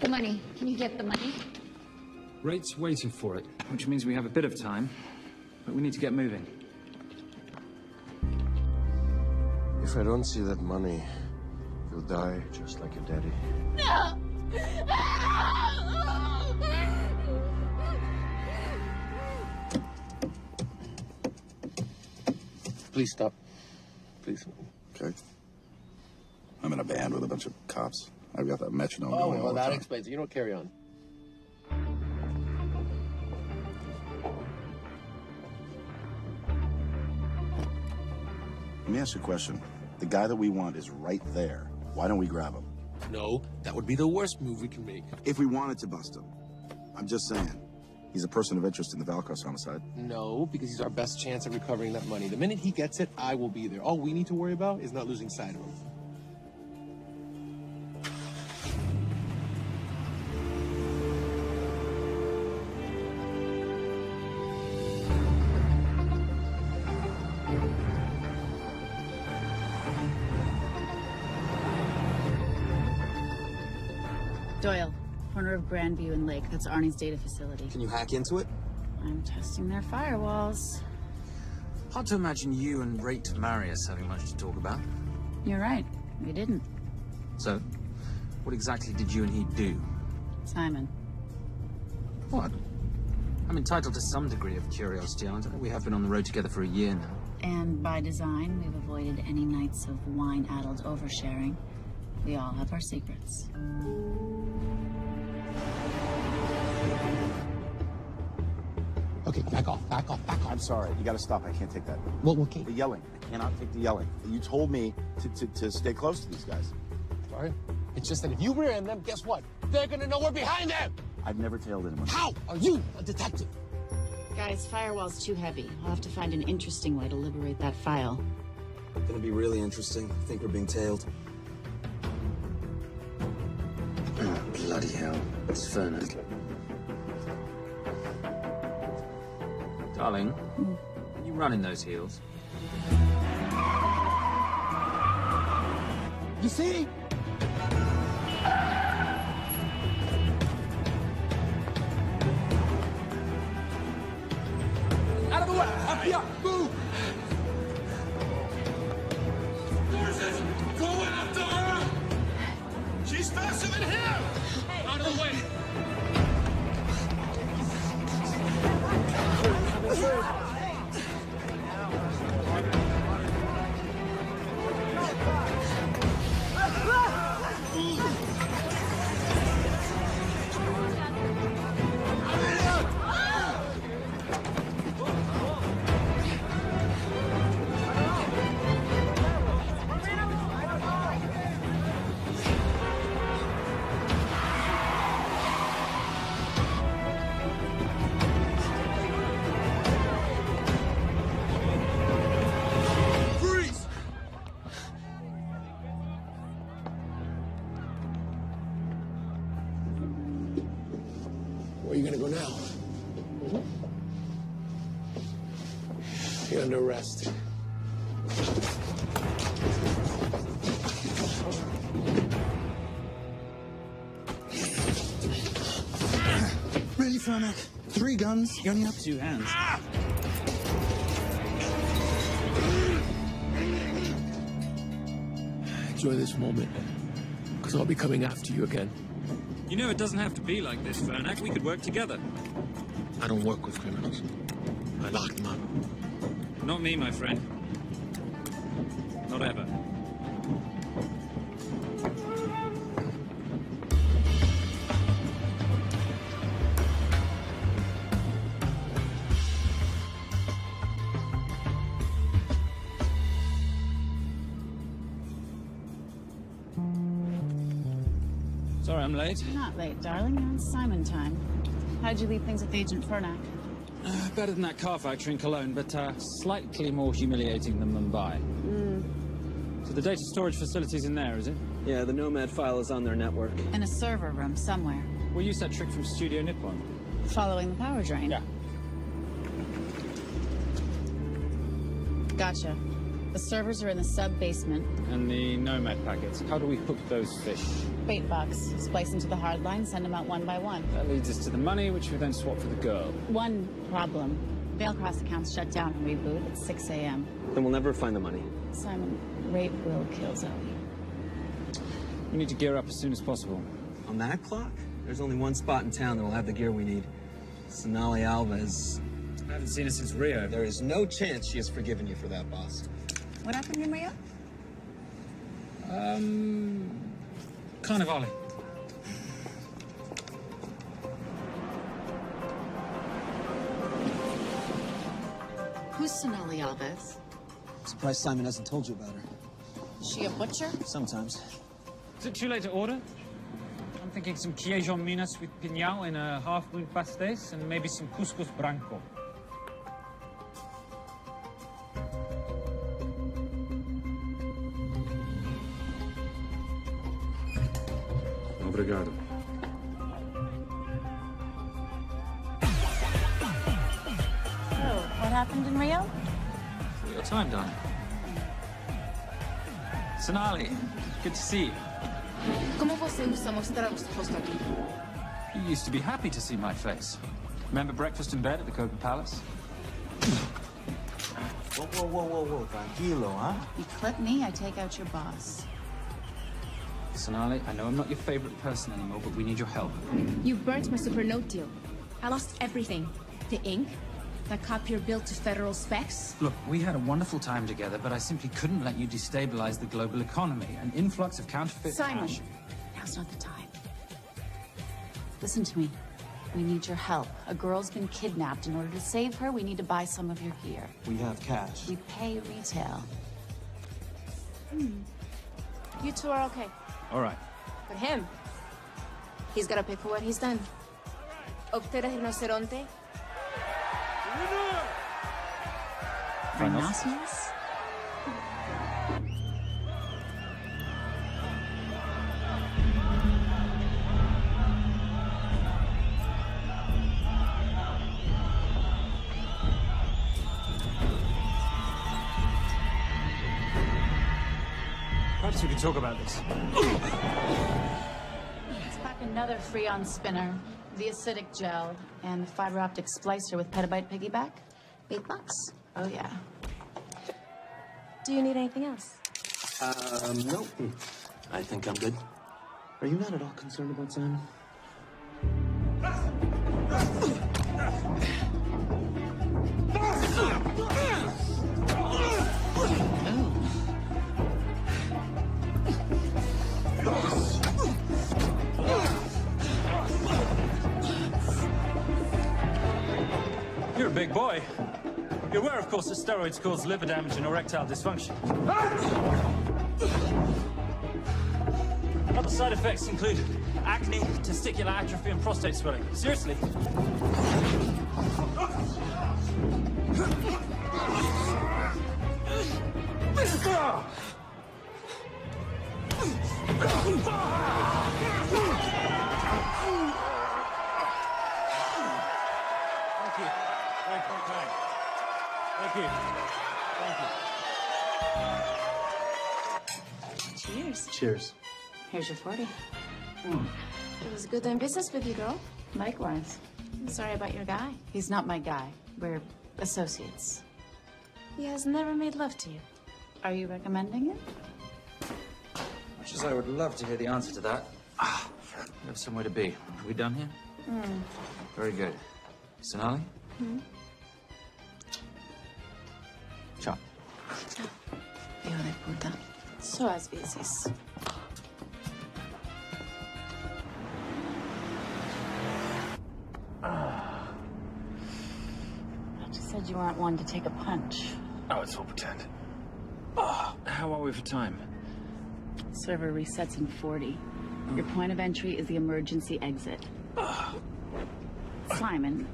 The money. Can you get the money? Rate's waiting for it, which means we have a bit of time, but we need to get moving. If I don't see that money, you'll die just like your daddy. No! Please stop. Please. Okay. I'm in a band with a bunch of cops. I've got that metronome Oh, going all well, the that time. explains it. You don't carry on. Let me ask you a question. The guy that we want is right there. Why don't we grab him? No, that would be the worst move we can make. If we wanted to bust him. I'm just saying. He's a person of interest in the Veilcross homicide. No, because he's our best chance at recovering that money. The minute he gets it, I will be there. All we need to worry about is not losing sight of him. Doyle, corner of Grandview and Lake. That's Arnie's data facility. Can you hack into it? I'm testing their firewalls. Hard to imagine you and Rate Marius having much to talk about. You're right. We didn't. So, what exactly did you and he do? Simon. What? I'm entitled to some degree of curiosity, aren't I? We have been on the road together for a year now. And by design, we've avoided any nights of wine-addled oversharing. We all have our secrets. Okay, back off, back off, back off. I'm sorry. You gotta stop. I can't take that. Well, okay. The yelling. I cannot take the yelling. You told me to stay close to these guys. Sorry? It's just that if you rear end them, guess what? They're gonna know we're behind them! I've never tailed anyone. How are you a detective? Guys, firewall's too heavy. I'll have to find an interesting way to liberate that file. Gonna be really interesting. I think we're being tailed. Bloody Bloody hell. It's Fernet. Darling, you running those heels? You see? Out of the way! Up here! Move! Go after her! She's faster than him! Out of the way! Where are you gonna go now? You're under arrest. Ready, Fernet? 3 guns. You only have 2 hands. Enjoy this moment, because I'll be coming after you again. You know, it doesn't have to be like this, Fernak. We could work together. I don't work with criminals. I lock them up. Not me, my friend. Not ever. Sorry, I'm late. Not late, darling. You're on Simon time. How'd you leave things with Agent Fernak? Better than that car factory in Cologne, but slightly more humiliating than Mumbai. So the data storage facility's in there, is it? Yeah, the Nomad file is on their network. In a server room somewhere. We used that trick from Studio Nippon. Following the power drain? Yeah. Gotcha. The servers are in the sub-basement. And the Nomad packets. How do we hook those fish? Bait box. Splice into the hard line, send them out one by one. That leads us to the money, which we then swap for the girl. One problem. Veilcross accounts shut down and reboot at 6 a.m. Then we'll never find the money. Simon, rape will kill Zoe. We need to gear up as soon as possible. On that clock? There's only one spot in town that'll have the gear we need. Sonali Alves. I haven't seen her since Rio. There is no chance she has forgiven you for that, boss. What happened in Rio? Carnivale. Who's Sonali Alves? I'm surprised Simon hasn't told you about her. Is she a butcher? Sometimes. Is it too late to order? I'm thinking some queijo minas with piñao in a half-moon pastéis and maybe some couscous branco. Obrigado. Oh, what happened in Rio? Your time, darling. Sonali, good to see you. Como você usa mostrar o seu rosto aqui? You used to be happy to see my face. Remember breakfast in bed at the Coca Palace? Whoa. Tranquilo, huh? You clip me, I take out your boss. Sonali, I know I'm not your favorite person anymore, but we need your help. You burnt my supernote deal. I lost everything. The ink, the copier built to federal specs. Look, we had a wonderful time together, but I simply couldn't let you destabilize the global economy. An influx of counterfeit Simon, cash. now's not the time. Listen to me. We need your help. A girl's been kidnapped. In order to save her, we need to buy some of your gear. We have cash. We pay retail. You two are okay. All right. But him, he's gotta pay for what he's done. Obtera rinoceronte. Rhinoceros? Perhaps we could talk about this. Let's pack another Freon spinner, the acidic gel, and the fiber optic splicer with petabyte piggyback. $8. Oh, yeah. Do you need anything else? No. I think I'm good. Are you not at all concerned about Simon? You're a big boy. You're aware, of course, that steroids cause liver damage and erectile dysfunction. Other side effects include acne, testicular atrophy, and prostate swelling. Seriously. Thank you. Very kind. Thank you. Thank you. Cheers. Cheers. Here's your 40. It was good doing business with you, girl. Likewise. I'm sorry about your guy. He's not my guy. We're associates. He has never made love to you. Are you recommending it? Much as I would love to hear the answer to that. We have somewhere to be. Are we done here? Very good. Sonali? Ciao. Hijo de puta. So as veces. I just said you weren't one to take a punch. Oh, it's all pretend. How are we for time? Server resets in 40. Your point of entry is the emergency exit. Simon,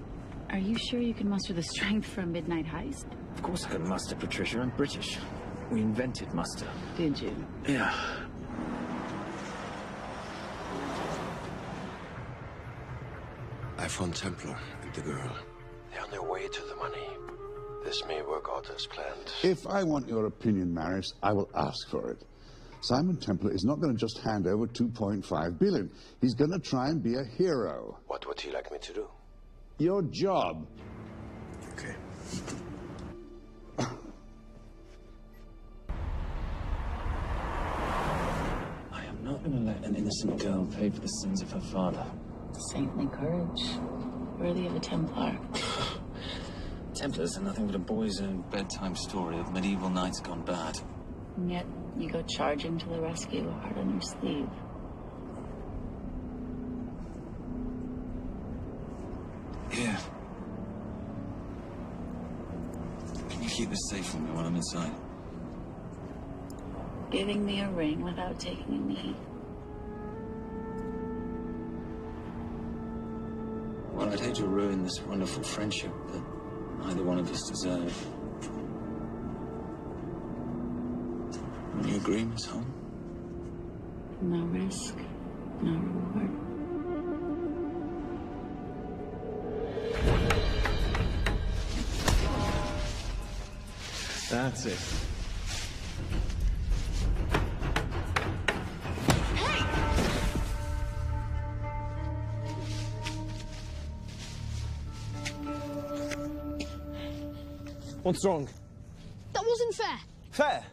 are you sure you can muster the strength for a midnight heist? Of course I can muster, Patricia. I'm British. We invented muster. Did you? Yeah. I found Templar and the girl. They're on their way to the money. This may work out as planned. If I want your opinion, Maris, I will ask for it. Simon Templar is not going to just hand over 2.5 billion. He's going to try and be a hero. What would he like me to do? Your job. Okay. I am not going to let an innocent girl pay for the sins of her father. Saintly courage. Worthy of a Templar. Templars are nothing but a boy's own bedtime story of medieval knights gone bad. And yet, you go charging to the rescue, heart on your sleeve. Here. Can you keep this safe for me while I'm inside? Giving me a ring without taking a knee. Well, I'd hate to ruin this wonderful friendship that neither one of us deserve. You agree, Miss Holmes? No risk, no reward. That's it. What's wrong? That wasn't fair. Fair?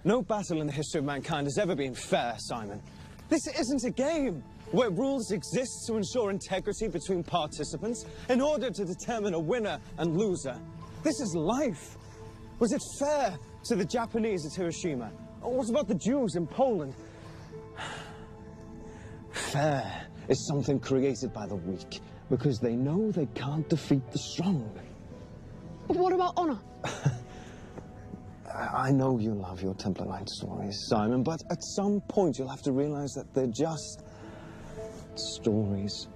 No battle in the history of mankind has ever been fair, Simon. This isn't a game where rules exist to ensure integrity between participants in order to determine a winner and loser. This is life. Was it fair to the Japanese at Hiroshima? Or what about the Jews in Poland? Fair is something created by the weak because they know they can't defeat the strong. But what about honor? I know you love your Templar Knight stories, Simon, but at some point you'll have to realize that they're just stories.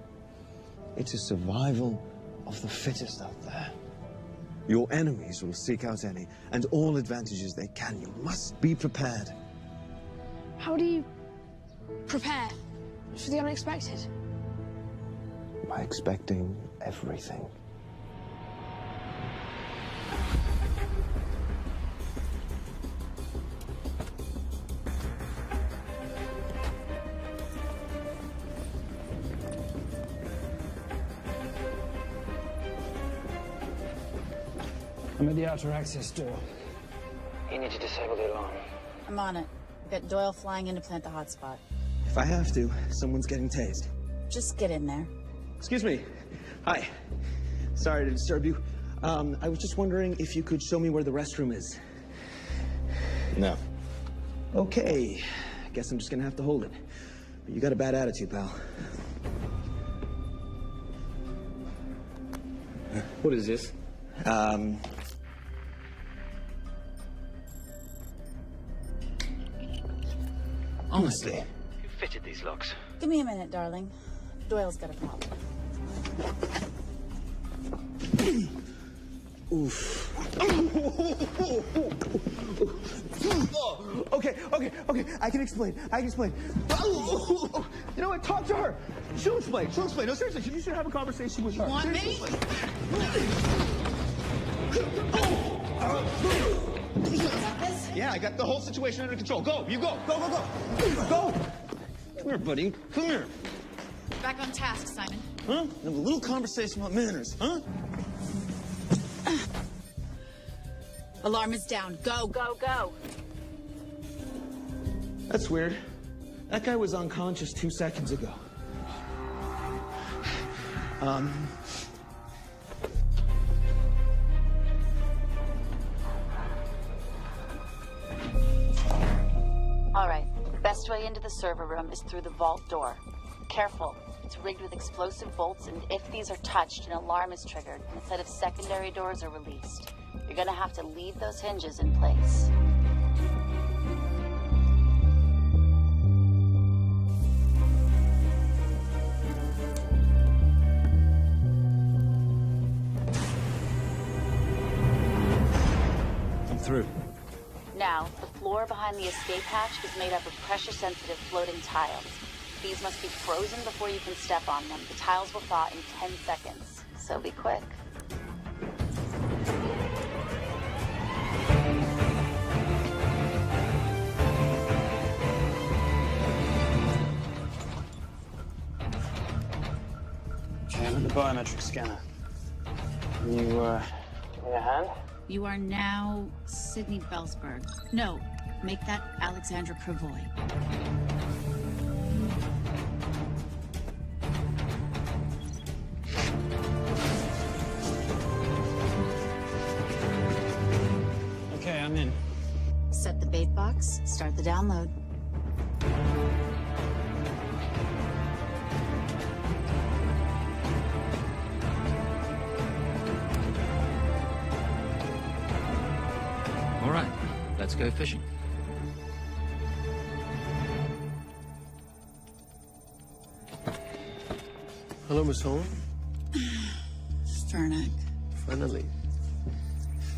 It is survival of the fittest out there. Your enemies will seek out any and all advantages they can. You must be prepared. How do you prepare for the unexpected? By expecting everything. I'm at the outer access door. You need to disable the alarm. I'm on it. Get Doyle flying in to plant the hotspot. If I have to, someone's getting tased. Just get in there. Excuse me. Hi. Sorry to disturb you. I was just wondering if you could show me where the restroom is. No. Okay. I guess I'm just gonna have to hold it. But you got a bad attitude, pal. What is this? Honestly. Who fitted these locks? Give me a minute, darling. Doyle's got a problem. Oof. Okay. I can explain. You know what? Talk to her. She'll explain. No, seriously, you should have a conversation with her. You want me? Yeah, I got the whole situation under control. Go, you go. Go. Come here, buddy. Come here. Back on task, Simon. Huh? Have a little conversation about manners, huh? Alarm is down. Go. That's weird. That guy was unconscious 2 seconds ago. All right. Best way into the server room is through the vault door. Careful. It's rigged with explosive bolts, and if these are touched, an alarm is triggered, and a set of secondary doors are released. You're gonna have to leave those hinges in place. I'm through. Now, the floor behind the escape hatch is made up of pressure-sensitive floating tiles. These must be frozen before you can step on them. The tiles will thaw in 10 seconds, so be quick. Okay, I'm at the biometric scanner. Can you, give me a hand? You are now Sydney Bellsberg. No, make that Alexandra Cravoy. Okay, I'm in. Set the bait box, start the download. All right, let's go fishing. Hello, Miss Holmes. Fernack. Finally.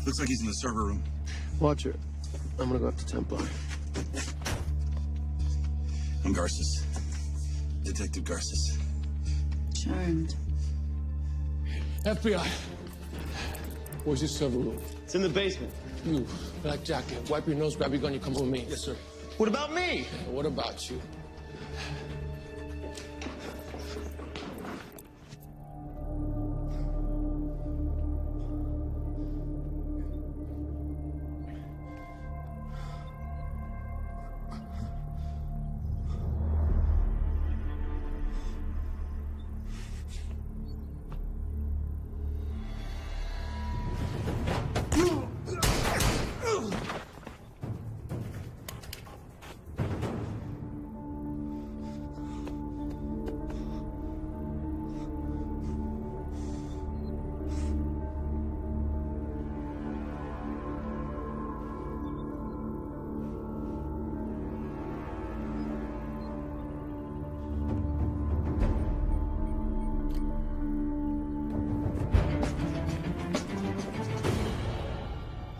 Looks like he's in the server room. Watcher, I'm gonna go up to Templar. I'm Garces. Detective Garces. Charmed. FBI. Where's your server room? It's in the basement. You, black jacket, wipe your nose, grab your gun, you come with me. Yes, sir. What about me? What about you?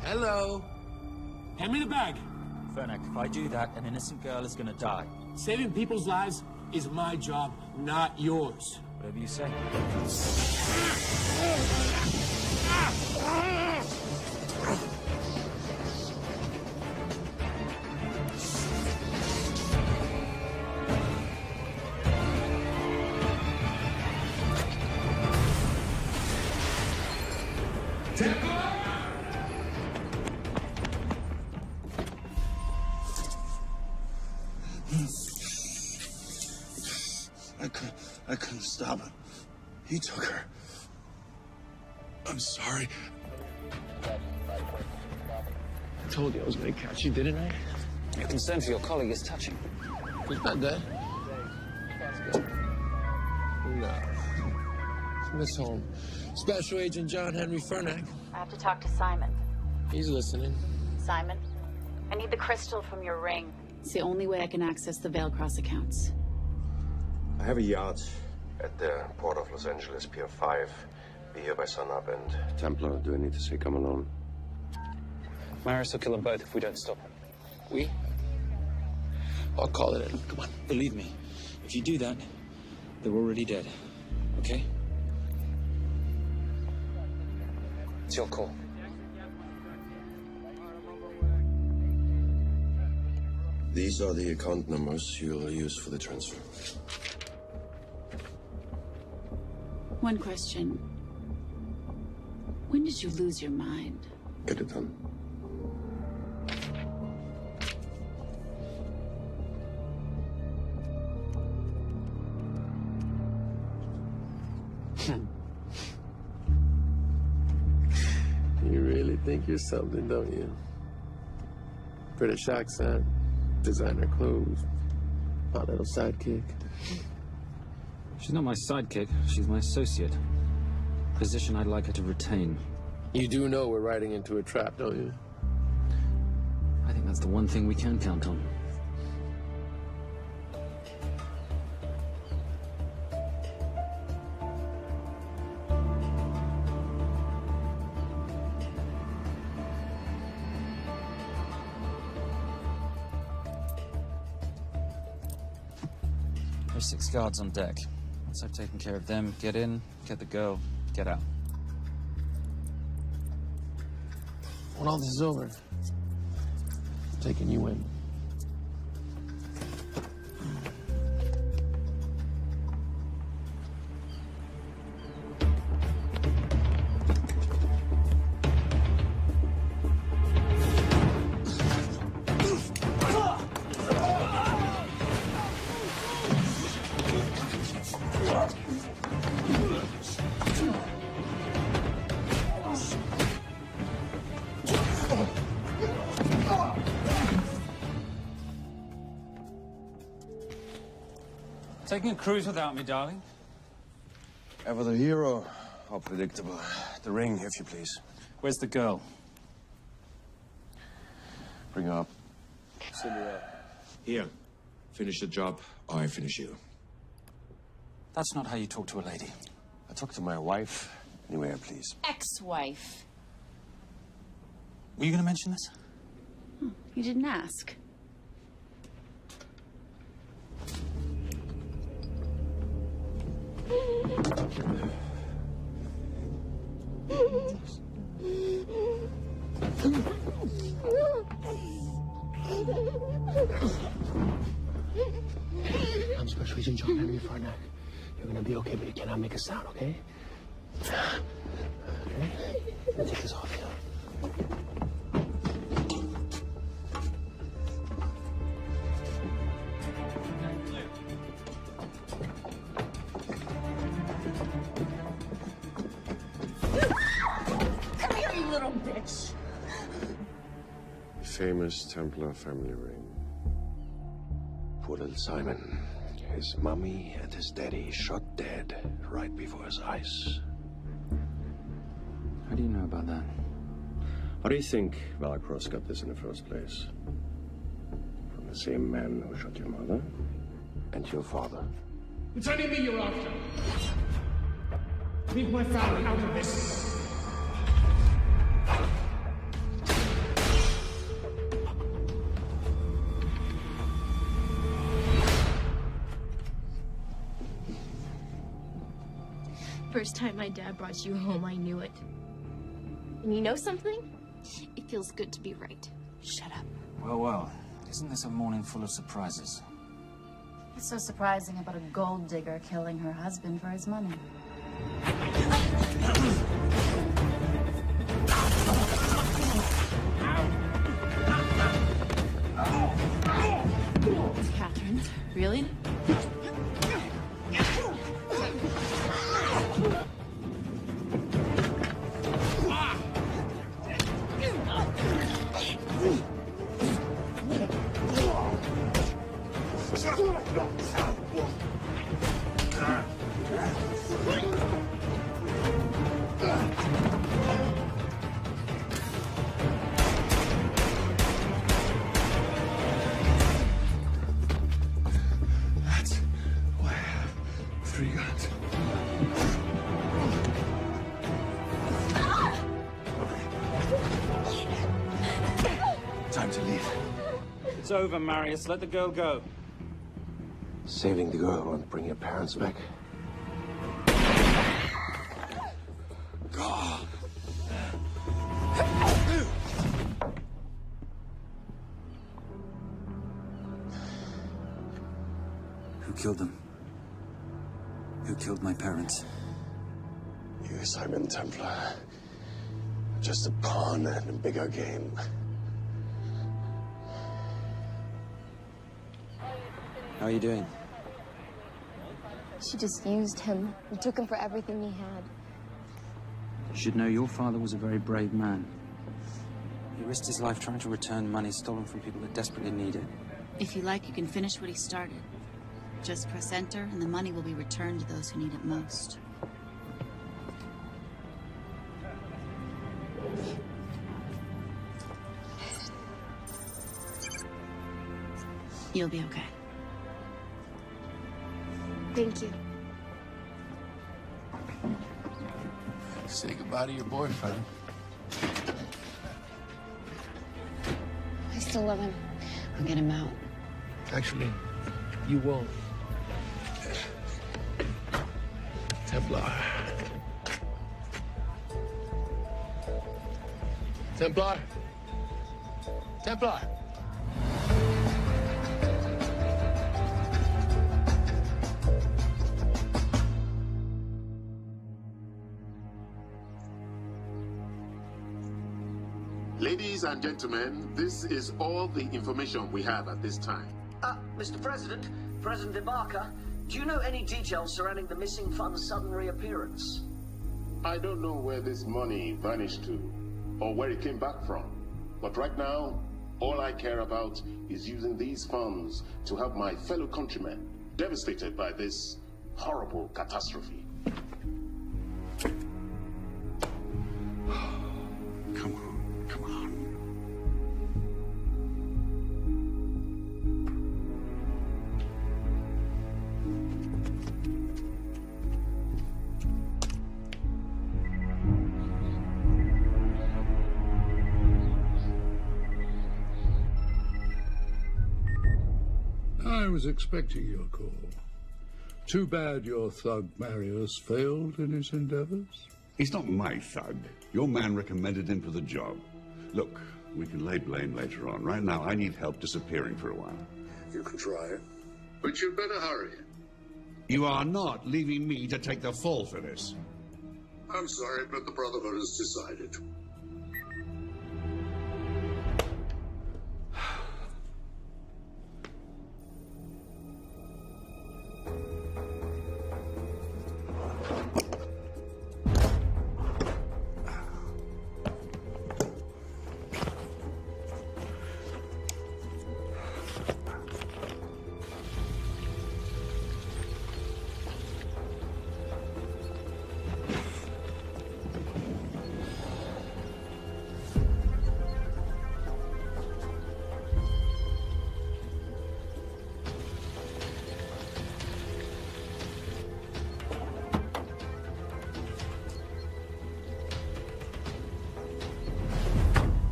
Hello. Hand me the bag. Fernack, if I do that, an innocent girl is gonna die. Saving people's lives is my job, not yours. Whatever you say. I couldn't stop it. He took her. I'm sorry. I told you I was going to catch you, didn't I? Your concern for your colleague is touching. He's not dead. No. Miss Holmes. Special Agent John Henry Fernack. I have to talk to Simon. He's listening. Simon, I need the crystal from your ring. It's the only way I can access the Veilcross accounts. I have a yacht at the port of Los Angeles, Pier 5. Be here by sunup, and Templar, do I need to say come alone? Maris will kill them both if we don't stop him. We? I'll call it in. Come on, believe me. If you do that, they're already dead. Okay? It's your call. These are the account numbers you'll use for the transfer. One question. When did you lose your mind? Get it done. You really think you're something, don't you? British accent, designer clothes, my little sidekick. She's not my sidekick. She's my associate. Position I'd like her to retain. You do know we're riding into a trap, don't you? I think that's the one thing we can count on. There's 6 guards on deck. Once I've taken care of them, get in, get the girl, get out. When all this is over, I'm taking you in. Taking a cruise without me, darling? Ever the hero? How predictable. The ring, if you please. Where's the girl? Bring her up. Send her up. Here. Finish the job, or I finish you. That's not how you talk to a lady. I talk to my wife anywhere, please. Ex-wife. Were you going to mention this? You didn't ask. I'm Special Agent John Henry Fernack. You're gonna be okay, but you cannot make a sound, okay? Okay? Now take this off, Come here, you little bitch. Famous Templar family ring. Poor little Simon. His mummy and his daddy shot dead right before his eyes. How do you know about that? How do you think Veilcross got this in the first place? From the same man who shot your mother and your father. It's only me you're after. Leave my family out of this. First time my dad brought you home, I knew it. And you know something? It feels good to be right. Shut up. Well, well. Isn't this a morning full of surprises? What's so surprising about a gold digger killing her husband for his money? Catherine, really? That's why I have 3 guns. Time to leave. It's over, Marius. Let the girl go. Saving the girl won't bring your parents back. God. Who killed them? Who killed my parents? You, Simon Templar. Just a pawn in a bigger game. How are you doing? She just used him and took him for everything he had. You should know your father was a very brave man. He risked his life trying to return money stolen from people that desperately need it. If you like, you can finish what he started. Just press enter, and the money will be returned to those who need it most. You'll be okay. Thank you. Say goodbye to your boyfriend. I still love him. I'll get him out. Actually, you won't. Templar. Templar. Templar. Ladies and gentlemen, this is all the information we have at this time. Mr. President, President Ibaka, do you know any details surrounding the missing fund's sudden reappearance? I don't know where this money vanished to, or where it came back from. But right now, all I care about is using these funds to help my fellow countrymen devastated by this horrible catastrophe. Come on, come on. I was expecting your call. Too bad your thug Marius failed in his endeavors. He's not my thug. Your man recommended him for the job. Look, we can lay blame later on. Right now, I need help disappearing for a while. You can try it. But you'd better hurry. You are not leaving me to take the fall for this. I'm sorry, but the Brotherhood has decided.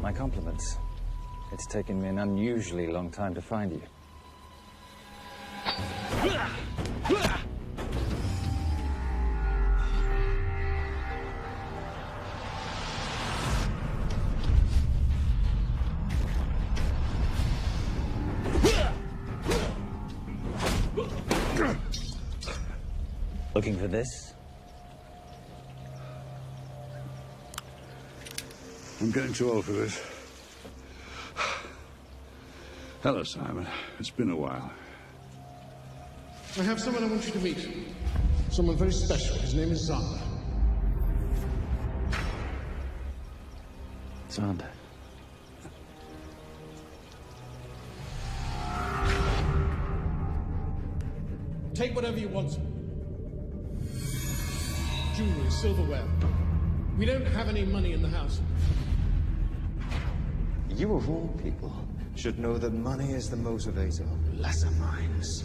My compliments. It's taken me an unusually long time to find you. Looking for this? I'm getting too old for this. Hello, Simon. It's been a while. I have someone I want you to meet. Someone very special. His name is Zander. Zander. Take whatever you want. Jewelry, silverware. We don't have any money in the house. You of all people should know that money is the motivator of lesser minds.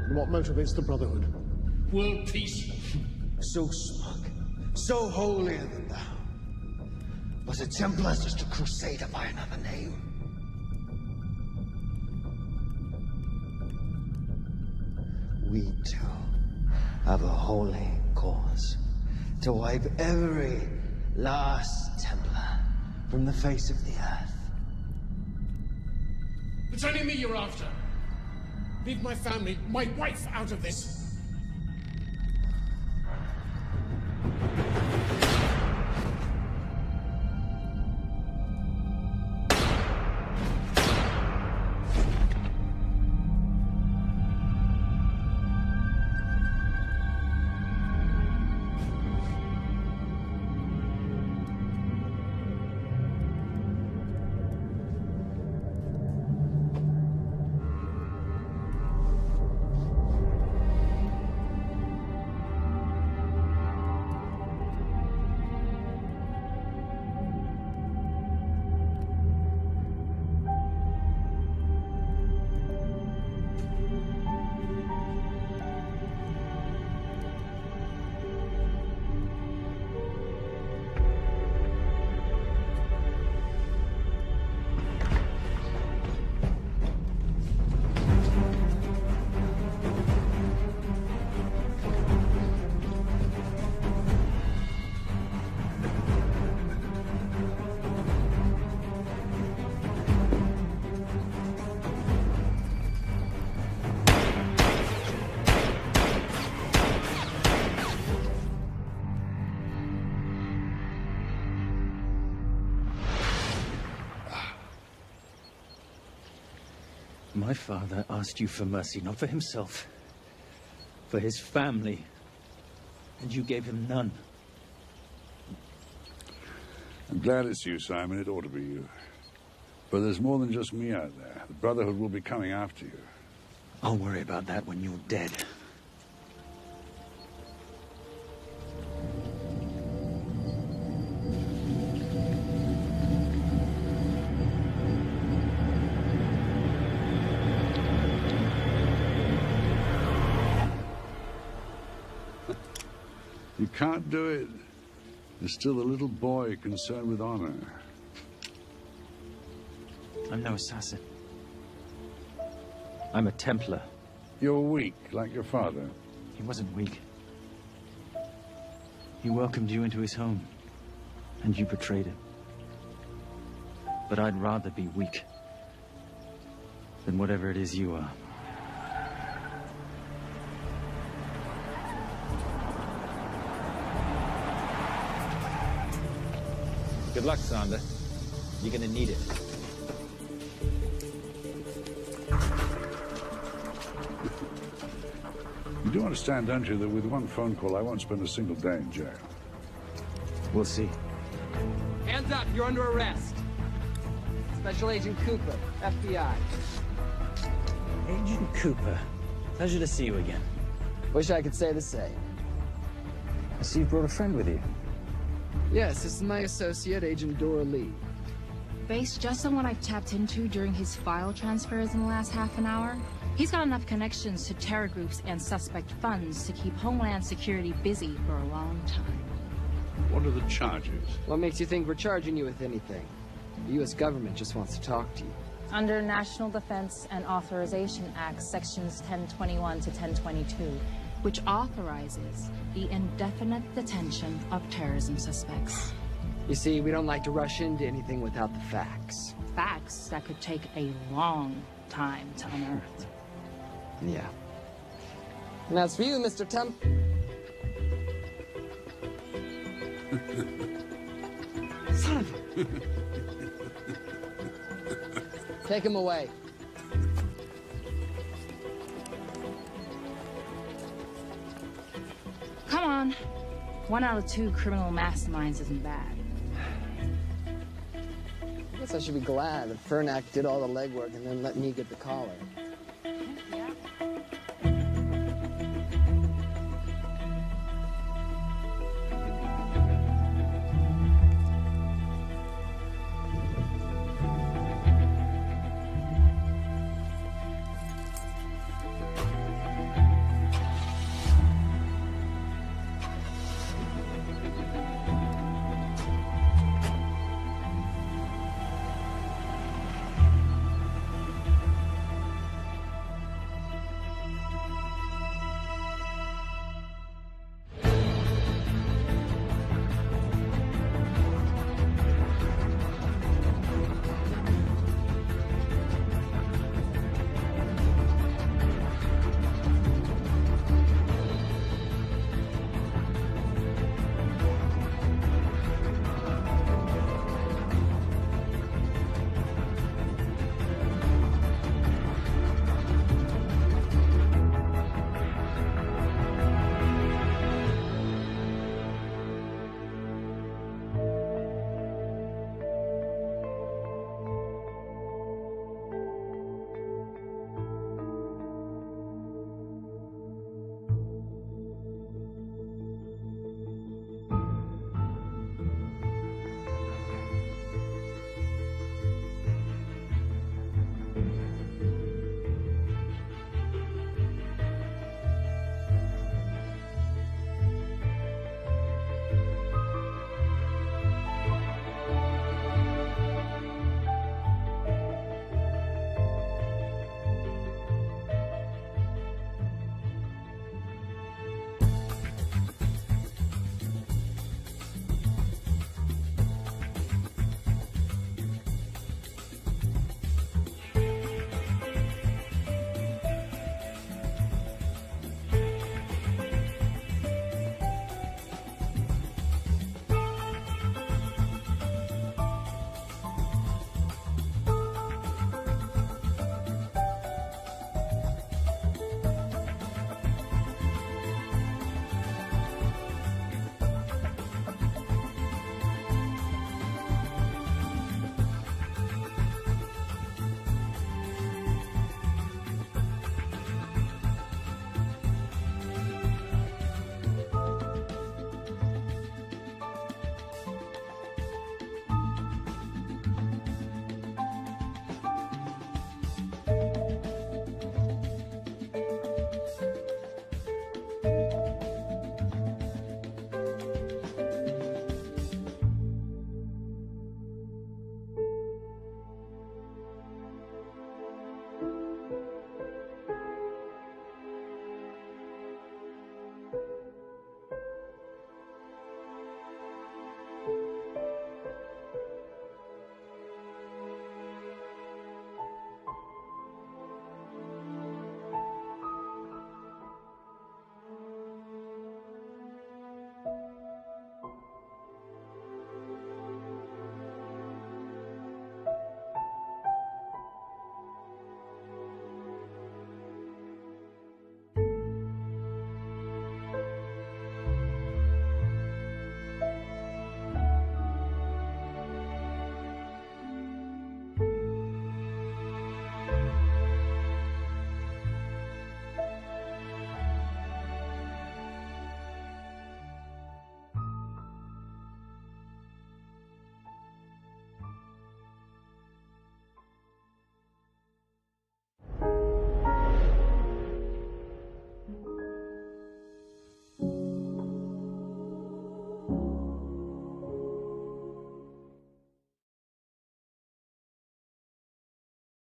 And what motivates the Brotherhood? World peace. So smug, so holier than thou. But a Templar's just a crusader by another name. We too have a holy cause to wipe every last Templar from the face of the earth. It's only me you're after. Leave my family, my wife, out of this. My father asked you for mercy, not for himself, for his family, and you gave him none. I'm glad it's you, Simon. It ought to be you. But there's more than just me out there. The Brotherhood will be coming after you. I'll worry about that when you're dead. You can't do it. You're still a little boy concerned with honor. I'm no assassin. I'm a Templar. You're weak, like your father. He wasn't weak. He welcomed you into his home, and you betrayed him. But I'd rather be weak than whatever it is you are. Good luck, Sander. You're gonna need it. You do understand, don't you, that with one phone call, I won't spend a single day in jail. We'll see. Hands up, you're under arrest. Special Agent Cooper, FBI. Agent Cooper, pleasure to see you again. Wish I could say the same. I see you brought a friend with you. Yes, this is my associate, Agent Dora Lee. Based just on what I've tapped into during his file transfers in the last half an hour, he's got enough connections to terror groups and suspect funds to keep Homeland Security busy for a long time. What are the charges? What makes you think we're charging you with anything? The U.S. government just wants to talk to you. Under National Defense and Authorization Act, Sections 1021 to 1022, which authorizes the indefinite detention of terrorism suspects. You see, we don't like to rush into anything without the facts. Facts that could take a long time to unearth. Yeah. And as for you, Mr. Temp... Son of a... Take him away. Come on. 1 out of 2 criminal masterminds isn't bad. guess I should be glad that Fernak did all the legwork and then let me get the collar.